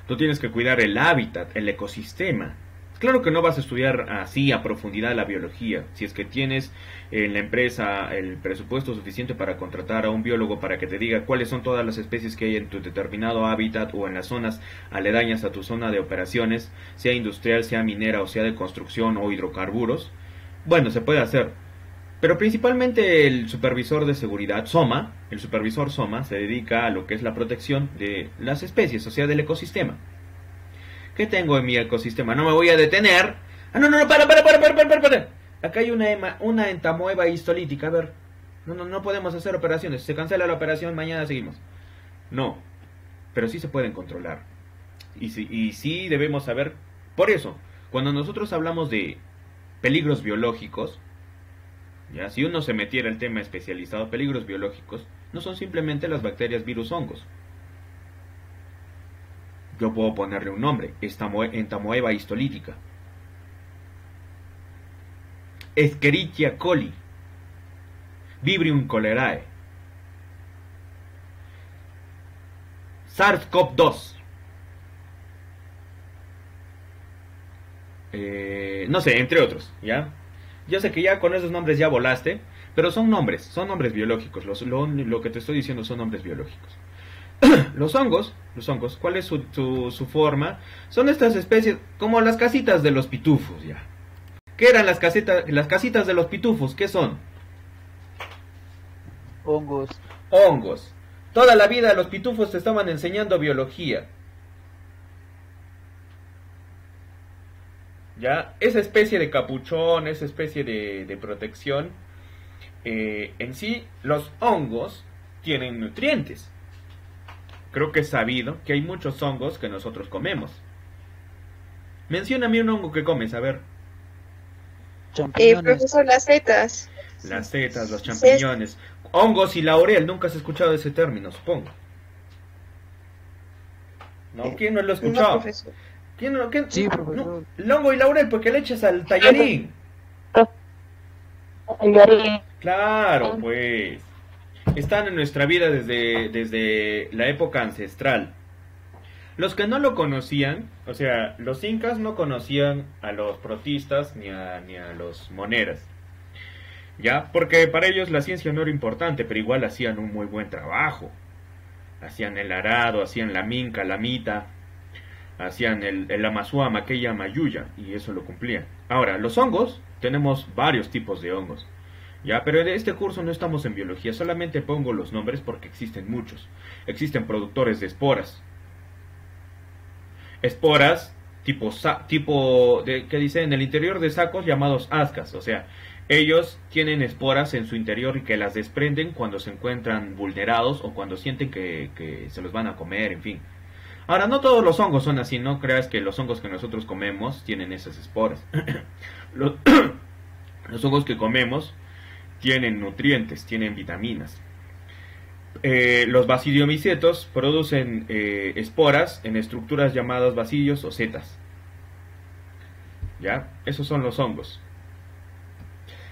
Tú tienes que cuidar el hábitat, el ecosistema. Claro que no vas a estudiar así a profundidad la biología, si es que tienes en la empresa el presupuesto suficiente para contratar a un biólogo para que te diga cuáles son todas las especies que hay en tu determinado hábitat o en las zonas aledañas a tu zona de operaciones, sea industrial, sea minera o sea de construcción o hidrocarburos. Bueno, se puede hacer, pero principalmente el supervisor de seguridad, el supervisor SOMA, se dedica a lo que es la protección de las especies, o sea, del ecosistema. ¿Qué tengo en mi ecosistema? No me voy a detener. No, para. Acá hay una entamoeba histolítica. A ver, no podemos hacer operaciones. Se cancela la operación, mañana seguimos. No, pero sí se pueden controlar. Y sí debemos saber. Por eso, cuando nosotros hablamos de peligros biológicos, ya, si uno se metiera el tema especializado, peligros biológicos, no son simplemente las bacterias, virus, hongos. Yo puedo ponerle un nombre, entamoeba histolítica, Escherichia coli, Vibrio cholerae, SARS-CoV-2, no sé, entre otros, ¿ya? Yo sé que ya con esos nombres ya volaste, pero son nombres biológicos, lo que te estoy diciendo son nombres biológicos. Los hongos, ¿cuál es su forma? Son estas especies, como las casitas de los pitufos, ya. ¿Qué eran las casitas de los pitufos? ¿Qué son? Hongos. Hongos. Toda la vida los pitufos te estaban enseñando biología. ¿Ya? Esa especie de capuchón, esa especie de protección, en sí, los hongos tienen nutrientes. Creo que es sabido que hay muchos hongos que nosotros comemos. Mencióname un hongo que comes, a ver. Champiñones. Profesor, las setas. Las setas, los champiñones. Hongos y laurel, nunca has escuchado ese término, supongo. ¿No? ¿Quién no lo ha No, escuchado? profesor. ¿Quién no? Sí, No, profesor. el hongo y laurel, porque le echas al tallarín. Claro, pues. Están en nuestra vida desde la época ancestral. Los que no lo conocían, o sea, los incas no conocían a los protistas ni a los moneras. ¿Ya? Porque para ellos la ciencia no era importante, pero igual hacían un muy buen trabajo. Hacían el arado, hacían la minca, la mita, hacían el amazuama, aquella mayuya, y eso lo cumplían. Ahora, los hongos, tenemos varios tipos de hongos. Ya, pero en este curso no estamos en biología, solamente pongo los nombres porque existen muchos. Existen productores de esporas. Esporas que dicen en el interior de sacos llamados ascas, o sea, ellos tienen esporas en su interior y que las desprenden cuando se encuentran vulnerados o cuando sienten que se los van a comer, en fin. Ahora, no todos los hongos son así, no creas que los hongos que nosotros comemos tienen esas esporas. Los hongos que comemos tienen nutrientes, tienen vitaminas. Los basidiomicetos producen esporas en estructuras llamadas basidios o setas. ¿Ya? Esos son los hongos.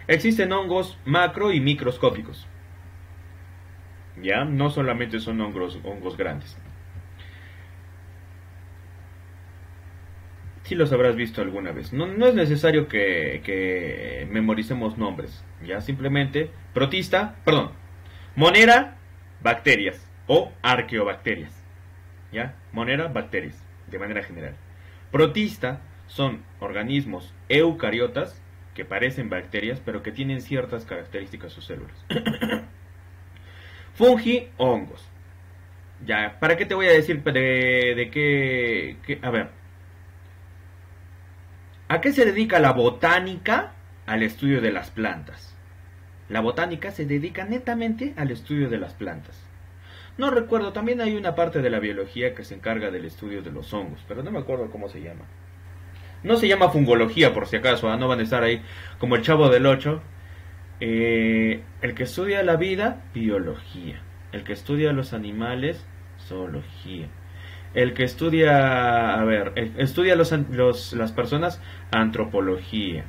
Existen hongos macro y microscópicos. ¿Ya? No solamente son hongos grandes. Sí los habrás visto alguna vez. No es necesario que memoricemos nombres. ¿Ya? Simplemente monera, bacterias o arqueobacterias. ¿Ya? Monera, bacterias, de manera general. Protista son organismos eucariotas que parecen bacterias, pero que tienen ciertas características sus células. Fungi, hongos. Ya, ¿para qué te voy a decir de qué? A ver. ¿A qué se dedica la botánica? Al estudio de las plantas. La botánica se dedica netamente al estudio de las plantas. No recuerdo, también hay una parte de la biología que se encarga del estudio de los hongos, pero no me acuerdo cómo se llama. No se llama fungología, por si acaso, no van a estar ahí como el Chavo del Ocho. El que estudia la vida, biología. El que estudia los animales, zoología. El que estudia, estudia las personas, antropología.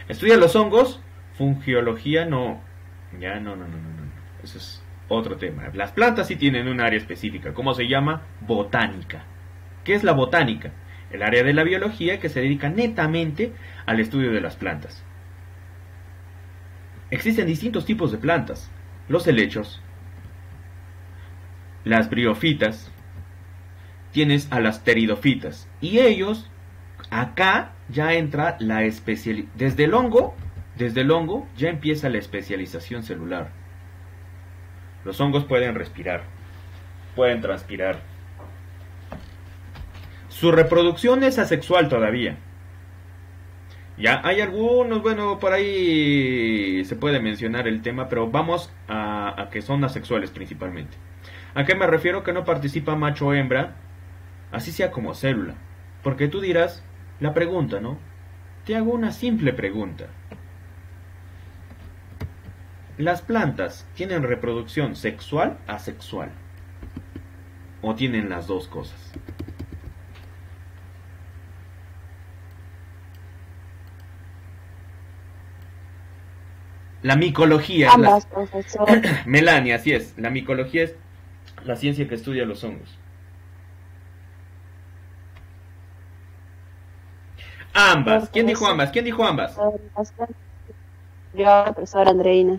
Estudia los hongos, fungiología, no. Ya, no. Eso es otro tema. Las plantas sí tienen un área específica. ¿Cómo se llama? Botánica. ¿Qué es la botánica? El área de la biología que se dedica netamente al estudio de las plantas. Existen distintos tipos de plantas. Los helechos, las briófitas, tienes a las pteridofitas. Y ellos, acá ya entra la especialización. Desde el hongo ya empieza la especialización celular. Los hongos pueden respirar, pueden transpirar. Su reproducción es asexual todavía. Ya hay algunos, bueno, por ahí se puede mencionar el tema, pero vamos a que son asexuales principalmente. ¿A qué me refiero? Que no participa macho o hembra, así sea como célula. Porque tú dirás, la pregunta, ¿no? Te hago una simple pregunta. ¿Las plantas tienen reproducción sexual, asexual? ¿O tienen las dos cosas? La micología. Ambas, profesor. Melania, así es. La micología es la ciencia que estudia los hongos. Ambas. ¿Quién dijo ambas? ¿Quién dijo ambas? Yo, profesora Andreina.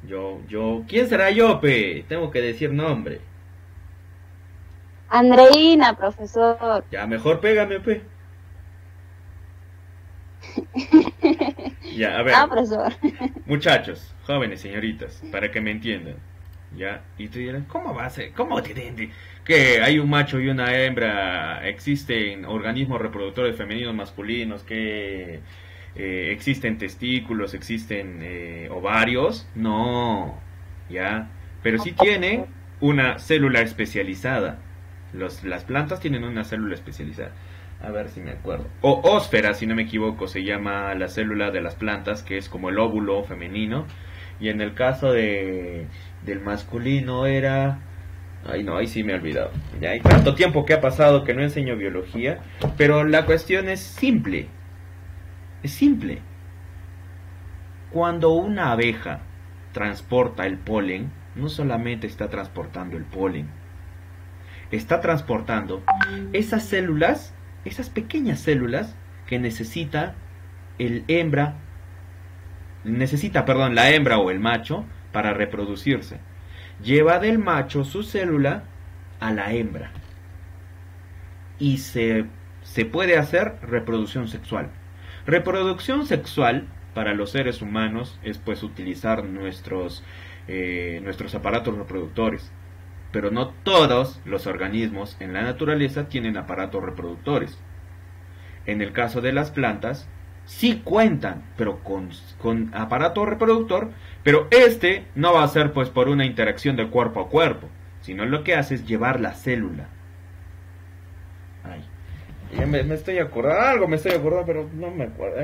Yo. ¿Quién será yo, pe? Tengo que decir nombre. Andreina, profesor. Ya, mejor pégame, pe. Ya, a ver, Ah, profesor. muchachos, jóvenes, señoritas, para que me entiendan. Ya, y tú dirás, ¿cómo va a ser? ¿Cómo te entiendes? Que hay un macho y una hembra, existen organismos reproductores femeninos masculinos, que existen testículos, existen ovarios. No, ya, pero sí tienen una célula especializada. Las plantas tienen una célula especializada. A ver si me acuerdo. O ósfera, si no me equivoco, se llama la célula de las plantas, que es como el óvulo femenino. Y en el caso del masculino era... Ay, no, ahí sí me he olvidado. Ya hay tanto tiempo que ha pasado que no enseño biología. Pero la cuestión es simple. Es simple. Cuando una abeja transporta el polen, no solamente está transportando el polen, está transportando esas células, esas pequeñas células que necesita la hembra o el macho para reproducirse. Lleva del macho su célula a la hembra y se puede hacer reproducción sexual. Reproducción sexual para los seres humanos es pues utilizar nuestros aparatos reproductores. Pero no todos los organismos en la naturaleza tienen aparatos reproductores. En el caso de las plantas, sí cuentan, pero con aparato reproductor, pero este no va a ser pues por una interacción de cuerpo a cuerpo, sino lo que hace es llevar la célula. Ay, ya me estoy acordando, pero no me acuerdo.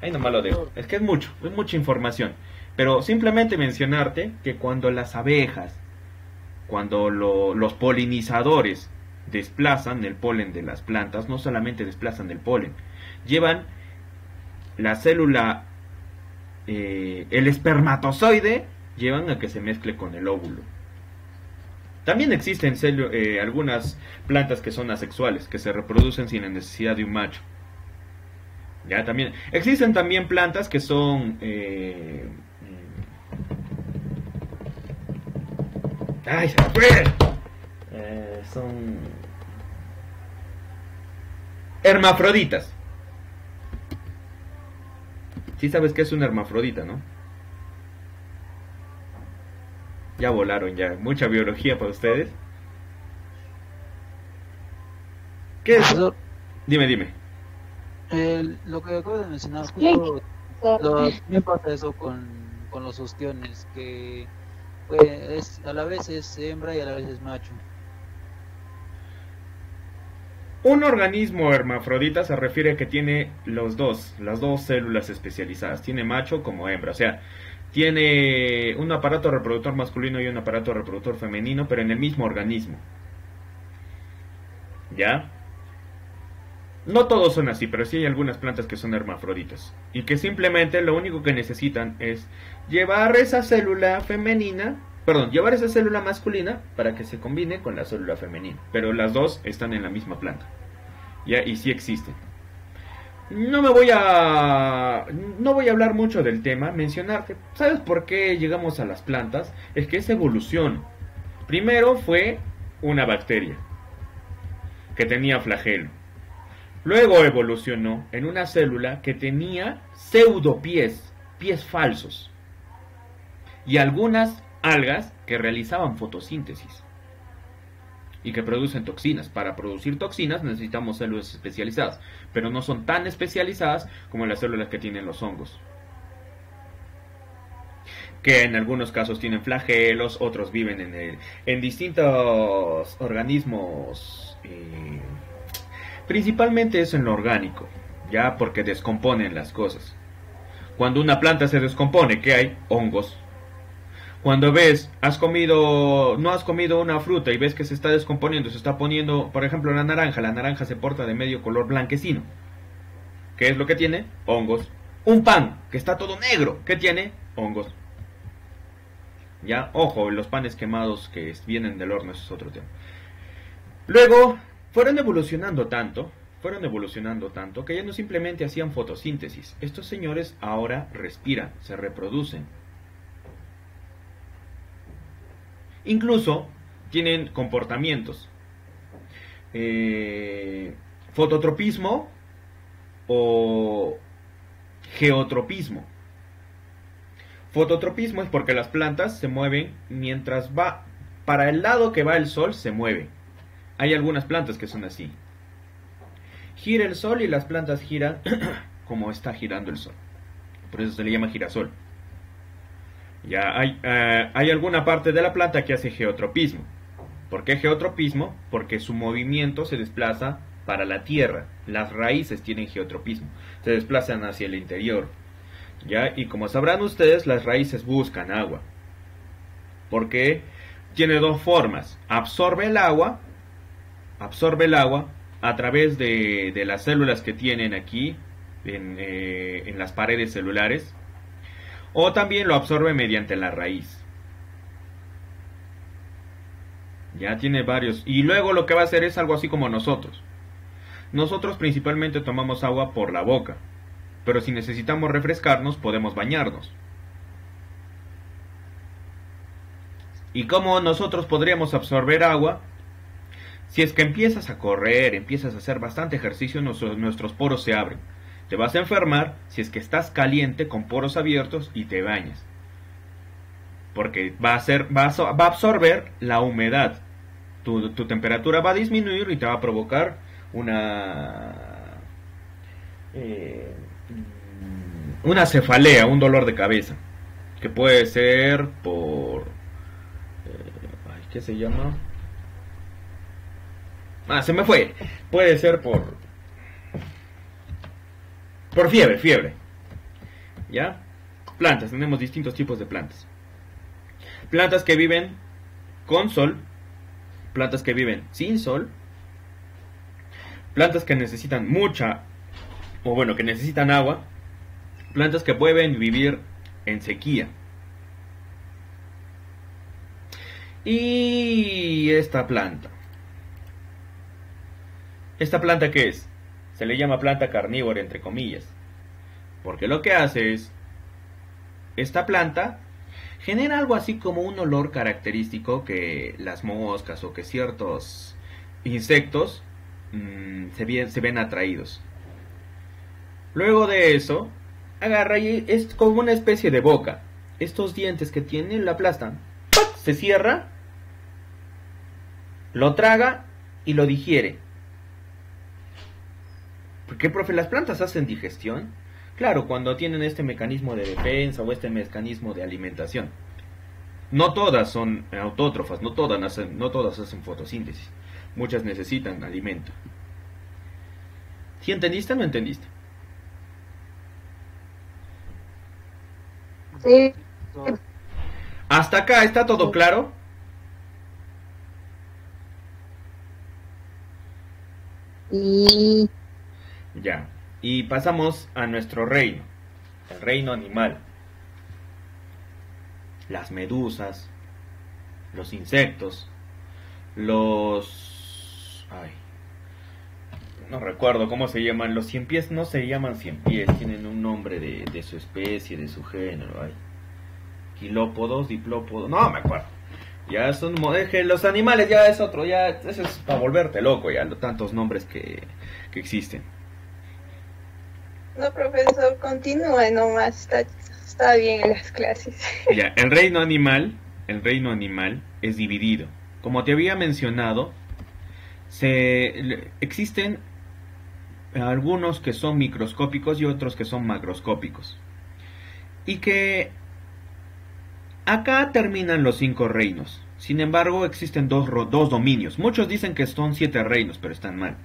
Ahí nomás lo dejo. Es que es mucha información. Pero simplemente mencionarte que cuando las abejas, cuando los polinizadores desplazan el polen de las plantas, no solamente desplazan el polen, llevan la célula, el espermatozoide, llevan a que se mezcle con el óvulo. También existen algunas plantas que son asexuales, que se reproducen sin la necesidad de un macho. Ya, también existen también plantas que son ¡ay, se me fue! Son hermafroditas. Sí sabes que es un hermafrodita, ¿no? Ya volaron ya. Mucha biología para ustedes. ¿Qué es? Profesor, Dime. lo que acabo de mencionar, justo también pasa eso con los ostiones, que pues, a la vez es hembra y a la vez es macho. Un organismo hermafrodita se refiere a que tiene las dos células especializadas. Tiene macho como hembra. O sea, tiene un aparato reproductor masculino y un aparato reproductor femenino, pero en el mismo organismo. ¿Ya? No todos son así, pero sí hay algunas plantas que son hermafroditas. Y que simplemente lo único que necesitan es llevar esa célula masculina para que se combine con la célula femenina. Pero las dos están en la misma planta. ¿Ya? Y sí existen. No voy a hablar mucho del tema, mencionarte. ¿Sabes por qué llegamos a las plantas? Es que es evolución. Primero fue una bacteria que tenía flagelo. Luego evolucionó en una célula que tenía pseudopies, pies falsos. Y algunas algas que realizaban fotosíntesis y que producen toxinas. Para producir toxinas necesitamos células especializadas, pero no son tan especializadas como las células que tienen los hongos, que en algunos casos tienen flagelos, otros viven en distintos organismos, principalmente es en lo orgánico, ya, porque descomponen las cosas. Cuando una planta se descompone, ¿qué hay? Hongos. Cuando no has comido una fruta y ves que se está descomponiendo, se está poniendo, por ejemplo, la naranja se porta de medio color blanquecino. ¿Qué es lo que tiene? Hongos. Un pan que está todo negro, ¿qué tiene? Hongos. Ya, ojo, los panes quemados que vienen del horno, eso es otro tema. Luego, fueron evolucionando tanto que ya no simplemente hacían fotosíntesis. Estos señores ahora respiran, se reproducen. Incluso tienen comportamientos. fototropismo o geotropismo. Fototropismo es porque las plantas se mueven mientras va para el lado que va el sol, se mueve. Hay algunas plantas que son así. Gira el sol y las plantas giran como está girando el sol. Por eso se le llama girasol. Ya hay alguna parte de la planta que hace geotropismo. ¿Por qué geotropismo? Porque su movimiento se desplaza para la tierra. Las raíces tienen geotropismo, se desplazan hacia el interior. ¿Ya? Y como sabrán ustedes, las raíces buscan agua. Porque tiene dos formas. Absorbe el agua a través de las células que tienen aquí en las paredes celulares. O también lo absorbe mediante la raíz. Ya tiene varios. Y luego lo que va a hacer es algo así como nosotros. Nosotros principalmente tomamos agua por la boca. Pero si necesitamos refrescarnos, podemos bañarnos. ¿Y cómo nosotros podríamos absorber agua? Si es que empiezas a correr, empiezas a hacer bastante ejercicio, nuestros poros se abren. Te vas a enfermar si es que estás caliente con poros abiertos y te bañas. Porque va a absorber la humedad. Tu temperatura va a disminuir y te va a provocar una cefalea, un dolor de cabeza. Que puede ser por... ¿qué se llama? Se me fue. Puede ser por fiebre. ¿Ya? Plantas, tenemos distintos tipos de plantas. Plantas que viven con sol, plantas que viven sin sol, plantas que necesitan que necesitan agua, plantas que pueden vivir en sequía. Y esta planta. ¿Esta planta qué es? Se le llama planta carnívora entre comillas. Porque lo que hace es, esta planta genera algo así como un olor característico que las moscas o que ciertos insectos se ven atraídos. Luego de eso, agarra y es como una especie de boca. Estos dientes que tiene la aplastan, ¡pac!, se cierra, lo traga y lo digiere. ¿Por qué, profe? ¿Las plantas hacen digestión? Claro, cuando tienen este mecanismo de defensa o este mecanismo de alimentación. No todas son autótrofas, no todas hacen fotosíntesis. Muchas necesitan alimento. ¿Sí entendiste o no entendiste? Sí. ¿Hasta acá está todo claro? Y Ya. Y pasamos a nuestro reino, el reino animal. Las medusas, los insectos, no recuerdo cómo se llaman. Los ciempiés no se llaman ciempiés, tienen un nombre de su especie, de su género. Quilópodos, diplópodos, no me acuerdo. Ya son los animales, ya es otro, ya eso es para volverte loco, ya tantos nombres que existen. No, profesor, continúe nomás, está bien en las clases. Ya, el reino animal es dividido. Como te había mencionado, existen algunos que son microscópicos y otros que son macroscópicos. Y que acá terminan los 5 reinos. Sin embargo, existen dos dominios. Muchos dicen que son 7 reinos, pero están mal.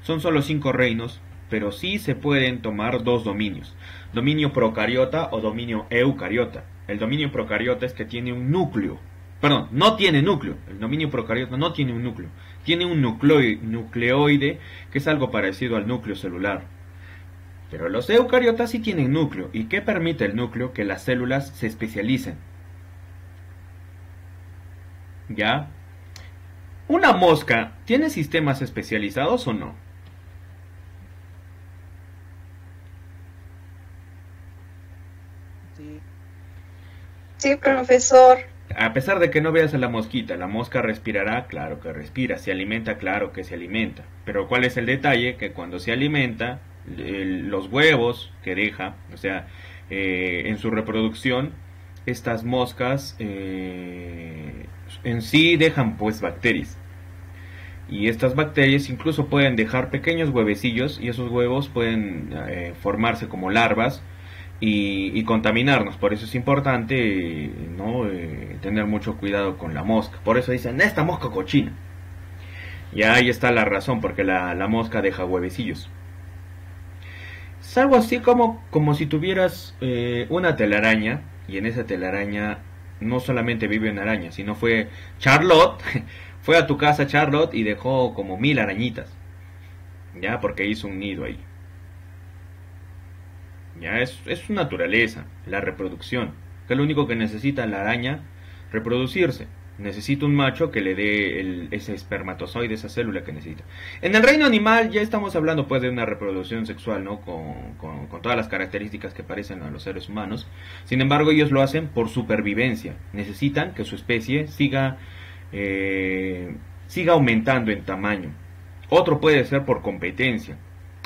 Son solo 5 reinos, pero sí se pueden tomar 2 dominios. Dominio procariota o dominio eucariota. El dominio procariota es que tiene un núcleo. Perdón, no tiene núcleo. El dominio procariota no tiene un núcleo. Tiene un nucleoide, que es algo parecido al núcleo celular. Pero los eucariotas sí tienen núcleo. ¿Y qué permite el núcleo? Que las células se especialicen. ¿Ya? ¿Una mosca tiene sistemas especializados o no? Sí, profesor. a pesar de que no veas a la mosquita, la mosca respirará, claro que respira, se alimenta, claro que se alimenta. Pero ¿cuál es el detalle? Que cuando se alimenta, los huevos que deja, o sea, en su reproducción, estas moscas en sí dejan pues bacterias. Y estas bacterias incluso pueden dejar pequeños huevecillos y esos huevos pueden formarse como larvas y contaminarnos. Por eso es importante ¿no? Tener mucho cuidado con la mosca. Por eso dicen, esta mosca cochina. Y ahí está la razón, porque la mosca deja huevecillos. Es algo así como si tuvieras una telaraña, y en esa telaraña no solamente vive una araña, sino fue Charlotte, fue a tu casa Charlotte y dejó como 1000 arañitas, ya, porque hizo un nido ahí. Ya, es su naturaleza, la reproducción, que es lo único que necesita la araña, reproducirse. Necesita un macho que le dé ese espermatozoide, esa célula que necesita. En el reino animal ya estamos hablando pues de una reproducción sexual, ¿no? Con todas las características que parecen a los seres humanos. Sin embargo, ellos lo hacen por supervivencia. Necesitan que su especie siga aumentando en tamaño. Otro puede ser por competencia.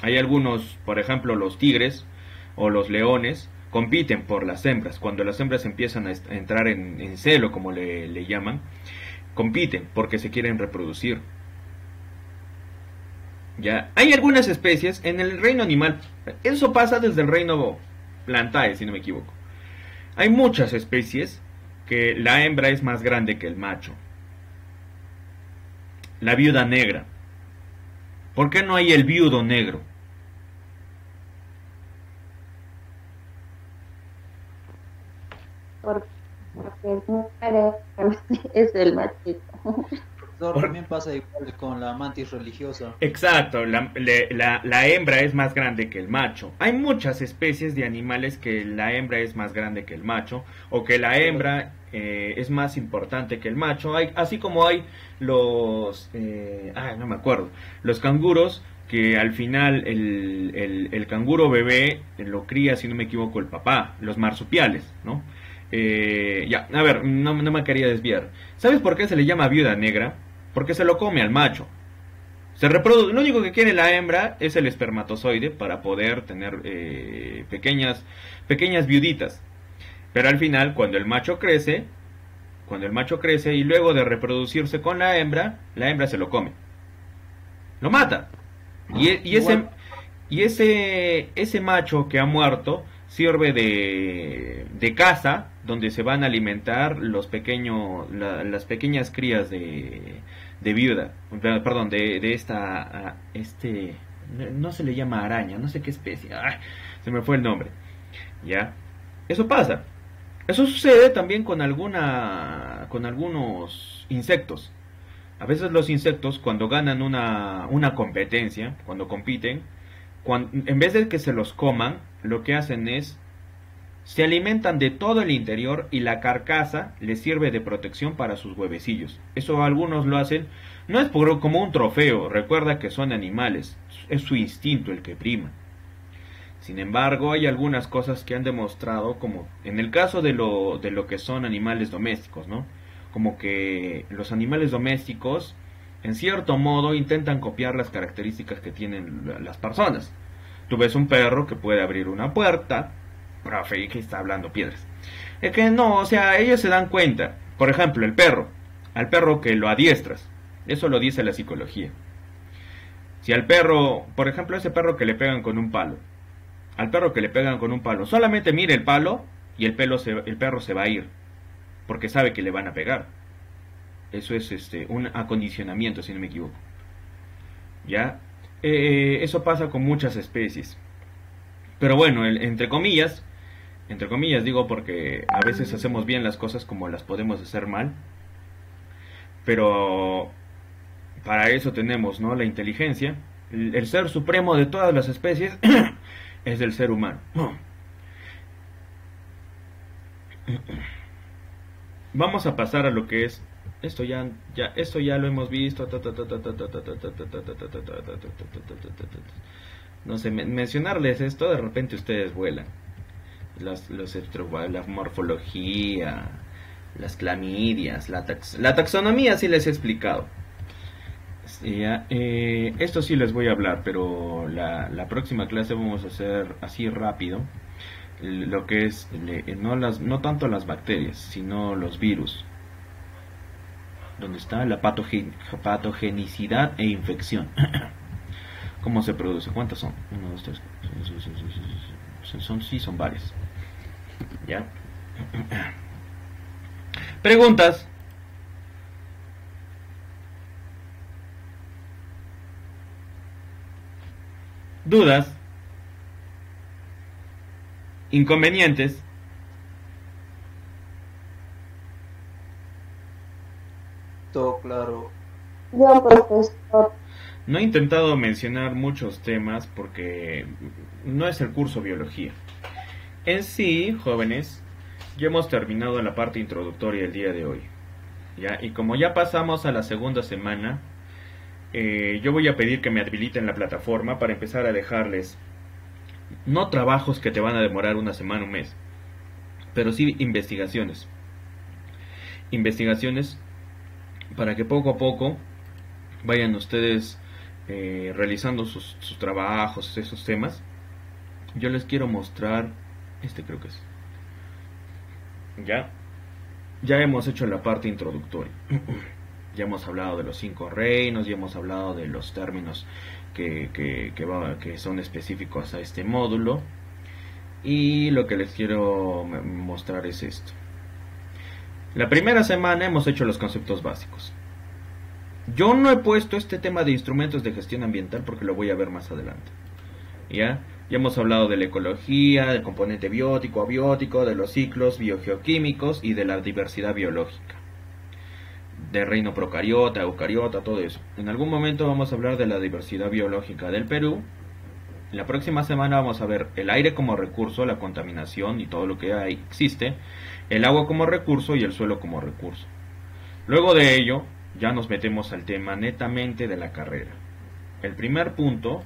Hay algunos, por ejemplo, los tigres o los leones, compiten por las hembras. Cuando las hembras empiezan a entrar en celo, como le llaman, compiten porque se quieren reproducir. Ya, hay algunas especies en el reino animal, eso pasa desde el reino Plantae, si no me equivoco. Hay muchas especies que la hembra es más grande que el macho. La viuda negra. ¿Por qué no hay el viudo negro? Porque el número es el machito. También pasa igual con la mantis religiosa. Exacto, la hembra es más grande que el macho. Hay muchas especies de animales que la hembra es más grande que el macho, o que la hembra es más importante que el macho. Así como hay los... no me acuerdo. Los canguros, que al final el canguro bebé lo cría, si no me equivoco, el papá. Los marsupiales, ¿no? A ver, no me quería desviar. ¿Sabes por qué se le llama viuda negra? Porque se lo come al macho. Lo único que quiere la hembra es el espermatozoide para poder tener pequeñas viuditas. Pero al final, cuando el macho crece y luego de reproducirse con la hembra se lo come. Lo mata. Y ese macho que ha muerto sirve de casa donde se van a alimentar las pequeñas crías de viuda, perdón, de esta no se le llama araña, no sé qué especie, se me fue el nombre. Ya, eso pasa. Eso sucede también con algunos insectos. A veces los insectos, cuando ganan una competencia, cuando compiten, en vez de que se los coman, lo que hacen es se alimentan de todo el interior y la carcasa les sirve de protección para sus huevecillos. Eso algunos lo hacen, no es como un trofeo, recuerda que son animales, es su instinto el que prima. Sin embargo, hay algunas cosas que han demostrado, como en el caso de lo que son animales domésticos, ¿no? Como que los animales domésticos, en cierto modo, intentan copiar las características que tienen las personas. Tú ves un perro que puede abrir una puerta, profe, que está hablando piedras. Es que no, o sea, ellos se dan cuenta. Por ejemplo, al perro que lo adiestras, eso lo dice la psicología. Si al perro, por ejemplo, ese perro que le pegan con un palo, al perro que le pegan con un palo, solamente mire el palo y el perro se va a ir, porque sabe que le van a pegar. Eso es un acondicionamiento, si no me equivoco. ¿Ya? Eso pasa con muchas especies. Pero bueno, entre comillas digo, porque a veces hacemos bien las cosas como las podemos hacer mal. Pero para eso tenemos, ¿no?, la inteligencia. El ser supremo de todas las especies es el ser humano. Vamos a pasar a lo que es esto ya lo hemos visto. No sé, mencionarles esto, de repente ustedes vuelan. La morfología, las clamidias, la taxonomía sí les he explicado. Esto sí les voy a hablar, pero la próxima clase vamos a hacer así rápido lo que es no tanto las bacterias, sino los virus. ¿Dónde está? La patogenicidad e infección. ¿Cómo se produce? ¿Cuántas son? 1, 2, 3. Son varias. ¿Ya? Preguntas. Dudas. Inconvenientes. Todo claro. Yo, profesor. No he intentado mencionar muchos temas porque no es el curso biología. En sí, jóvenes, ya hemos terminado la parte introductoria el día de hoy. ¿Ya? Y como ya pasamos a la segunda semana, yo voy a pedir que me habiliten la plataforma para empezar a dejarles, no trabajos que te van a demorar una semana, un mes, pero sí investigaciones. Investigaciones para que poco a poco vayan ustedes realizando sus trabajos, esos temas. Yo les quiero mostrar, creo que es. Ya hemos hecho la parte introductoria. Ya hemos hablado de los 5 reinos, ya hemos hablado de los términos que son específicos a este módulo. Y lo que les quiero mostrar es esto. La primera semana hemos hecho los conceptos básicos. Yo no he puesto este tema de instrumentos de gestión ambiental porque lo voy a ver más adelante. Ya hemos hablado de la ecología, del componente biótico, abiótico, de los ciclos biogeoquímicos y de la diversidad biológica. Del reino procariota, eucariota, todo eso. En algún momento vamos a hablar de la diversidad biológica del Perú. La próxima semana vamos a ver el aire como recurso, la contaminación y todo lo que existe, el agua como recurso y el suelo como recurso. Luego de ello, ya nos metemos al tema netamente de la carrera. El primer punto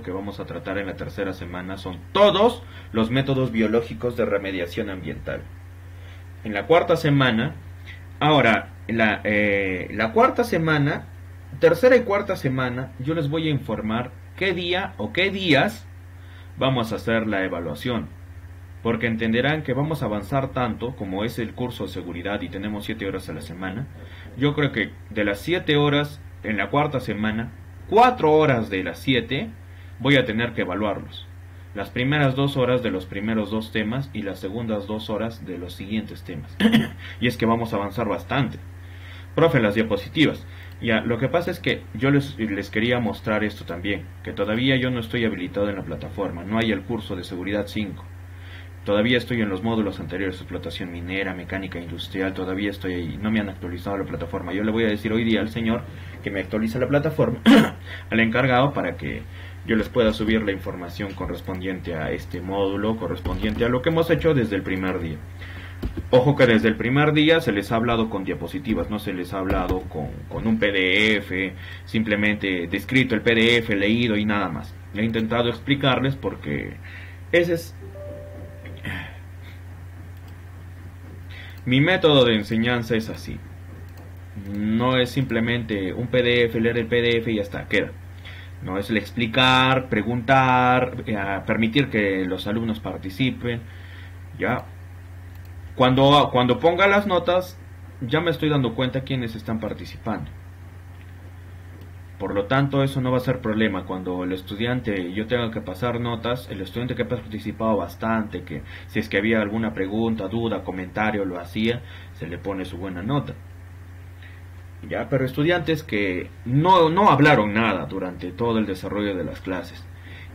que vamos a tratar en la tercera semana son todos los métodos biológicos de remediación ambiental. En la cuarta semana, la cuarta semana, tercera y cuarta semana, yo les voy a informar qué día o qué días vamos a hacer la evaluación. Porque entenderán que vamos a avanzar tanto como es el curso de seguridad y tenemos 7 horas a la semana. Yo creo que de las 7 horas en la cuarta semana, 4 horas de las 7 voy a tener que evaluarlos. Las primeras 2 horas de los primeros 2 temas y las segundas 2 horas de los siguientes temas. Y es que vamos a avanzar bastante. Profe, las diapositivas. Ya, lo que pasa es que yo les quería mostrar esto también, que todavía yo no estoy habilitado en la plataforma, no hay el curso de seguridad 5. Todavía estoy en los módulos anteriores, explotación minera, mecánica industrial, todavía estoy ahí, no me han actualizado la plataforma. Yo le voy a decir hoy día al señor que me actualice la plataforma, al encargado, para que yo les pueda subir la información correspondiente a este módulo, correspondiente a lo que hemos hecho desde el primer día. Ojo que desde el primer día se les ha hablado con diapositivas, no se les ha hablado con un PDF, simplemente descrito el PDF, leído y nada más. He intentado explicarles porque ese es mi método de enseñanza, es así. No es simplemente un PDF, leer el PDF y ya está, queda. No, es el explicar, preguntar, permitir que los alumnos participen. Ya. Cuando ponga las notas, ya me estoy dando cuenta quiénes están participando. Por lo tanto, eso no va a ser problema. Cuando el estudiante, yo tenga que pasar notas, el estudiante que ha participado bastante, que si es que había alguna pregunta, duda, comentario, lo hacía, se le pone su buena nota. Ya, pero estudiantes que no hablaron nada durante todo el desarrollo de las clases,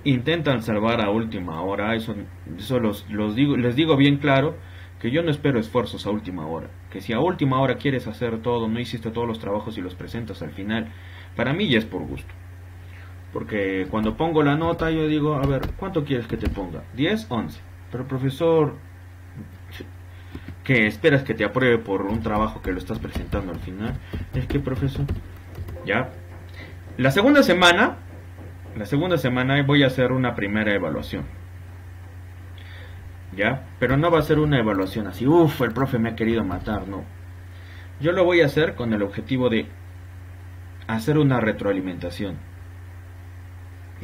intentan salvar a última hora, eso les digo bien claro, que yo no espero esfuerzos a última hora. Que si a última hora quieres hacer todo, no hiciste todos los trabajos y los presentas al final, para mí ya es por gusto. Porque cuando pongo la nota yo digo, a ver, ¿cuánto quieres que te ponga? 10, 11. Pero profesor, ¿qué esperas que te apruebe por un trabajo que lo estás presentando al final? Es que profesor, ya. La segunda semana voy a hacer una primera evaluación. ¿ya? Pero no va a ser una evaluación así, uff, el profe me ha querido matar, no. Yo lo voy a hacer con el objetivo de hacer una retroalimentación,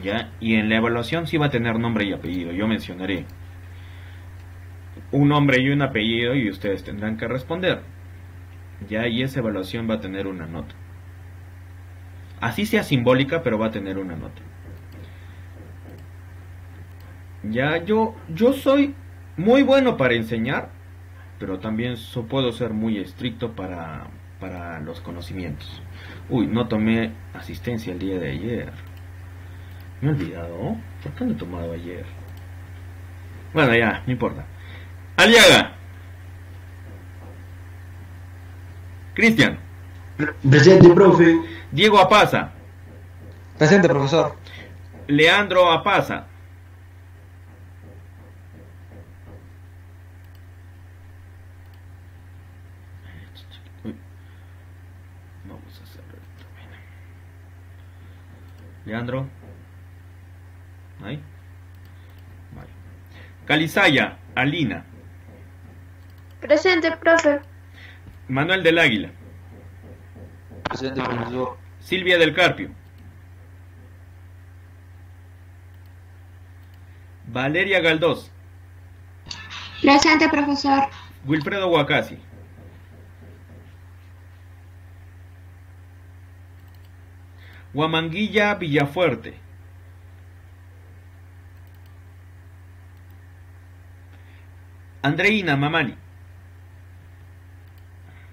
¿ya? Y en la evaluación sí va a tener nombre y apellido, yo mencionaré un nombre y un apellido y ustedes tendrán que responder, ¿ya? Y esa evaluación va a tener una nota. Así sea simbólica, pero va a tener una nota. Ya, yo soy muy bueno para enseñar, pero también puedo ser muy estricto para los conocimientos. Uy, no tomé asistencia el día de ayer. Me he olvidado. ¿Por qué no he tomado ayer? Bueno, ya, no importa. Aliaga. Cristian. Presente, profe. Diego Apaza. Presente, profesor. Leandro Apaza. Uy. Vamos a hacerlo también. Leandro. Ahí. Vale. Calizaya, Alina. Presente, profe. Manuel del Águila. Presente, profesor. Silvia del Carpio. Valeria Galdós. Presente, profesor. Wilfredo Huacasi. Huamanguilla Villafuerte. Andreina Mamani.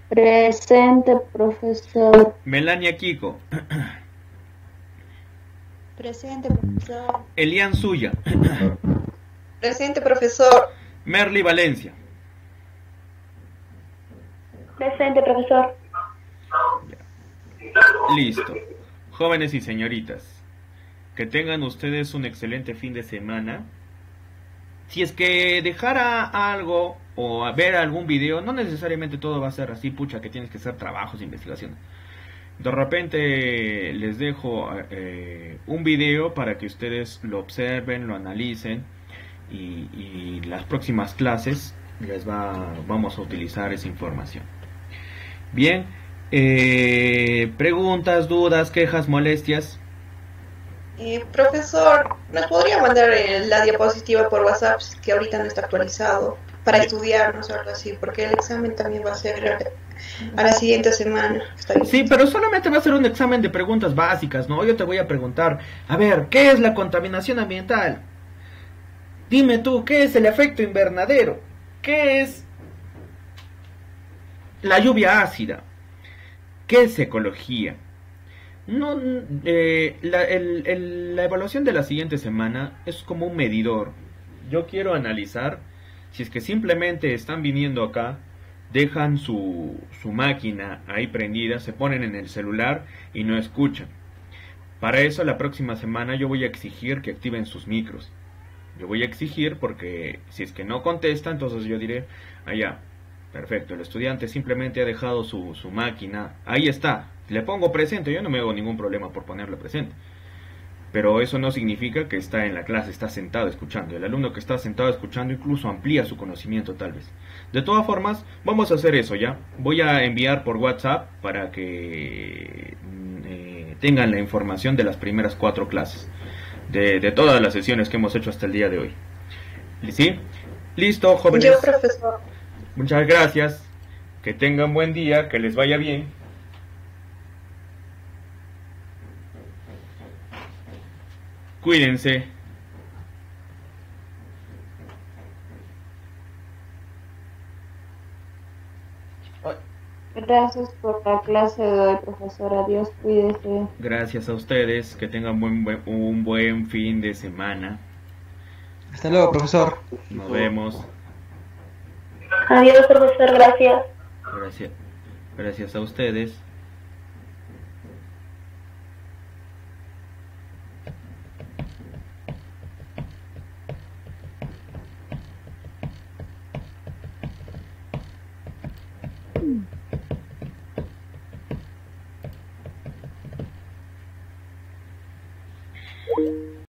Presente, profesor. Melania Kiko. Presente, profesor. Elian Suya. Presente, profesor. Merly Valencia. Presente, profesor. Listo. Jóvenes y señoritas, que tengan ustedes un excelente fin de semana. Si es que dejara algo o a ver algún video, no necesariamente todo va a ser así, pucha, que tienes que hacer trabajos de investigación. De repente les dejo un video para que ustedes lo observen, lo analicen y las próximas clases vamos a utilizar esa información. Bien, preguntas, dudas, quejas, molestias. Profesor, ¿nos podría mandar la diapositiva por WhatsApp que ahorita no está actualizado para estudiarnos o algo así? Porque el examen también va a ser a la siguiente semana. Está bien. Sí, pero solamente va a ser un examen de preguntas básicas, ¿no? Yo te voy a preguntar, a ver, ¿qué es la contaminación ambiental? Dime tú, ¿qué es el efecto invernadero? ¿Qué es la lluvia ácida? ¿Qué es ecología? No, la evaluación de la siguiente semana es como un medidor. Yo quiero analizar si es que simplemente están viniendo acá, dejan su máquina ahí prendida, se ponen en el celular y no escuchan. Para eso la próxima semana yo voy a exigir que activen sus micros. Yo voy a exigir porque si es que no contesta, entonces yo diré, allá, perfecto, el estudiante simplemente ha dejado su máquina, ahí está, le pongo presente, yo no me hago ningún problema por ponerle presente. Pero eso no significa que está en la clase, está sentado escuchando. El alumno que está sentado escuchando incluso amplía su conocimiento tal vez. De todas formas, vamos a hacer eso ya. Voy a enviar por WhatsApp para que tengan la información de las primeras 4 clases. De todas las sesiones que hemos hecho hasta el día de hoy. ¿Sí? Listo, jóvenes. Yo, profesor. Muchas gracias. Que tengan buen día, que les vaya bien. Cuídense. Gracias por la clase de hoy, profesor. Adiós, cuídese. Gracias a ustedes. Que tengan un buen fin de semana. Hasta luego, profesor. Nos vemos. Adiós, profesor. Gracias. Gracias a ustedes.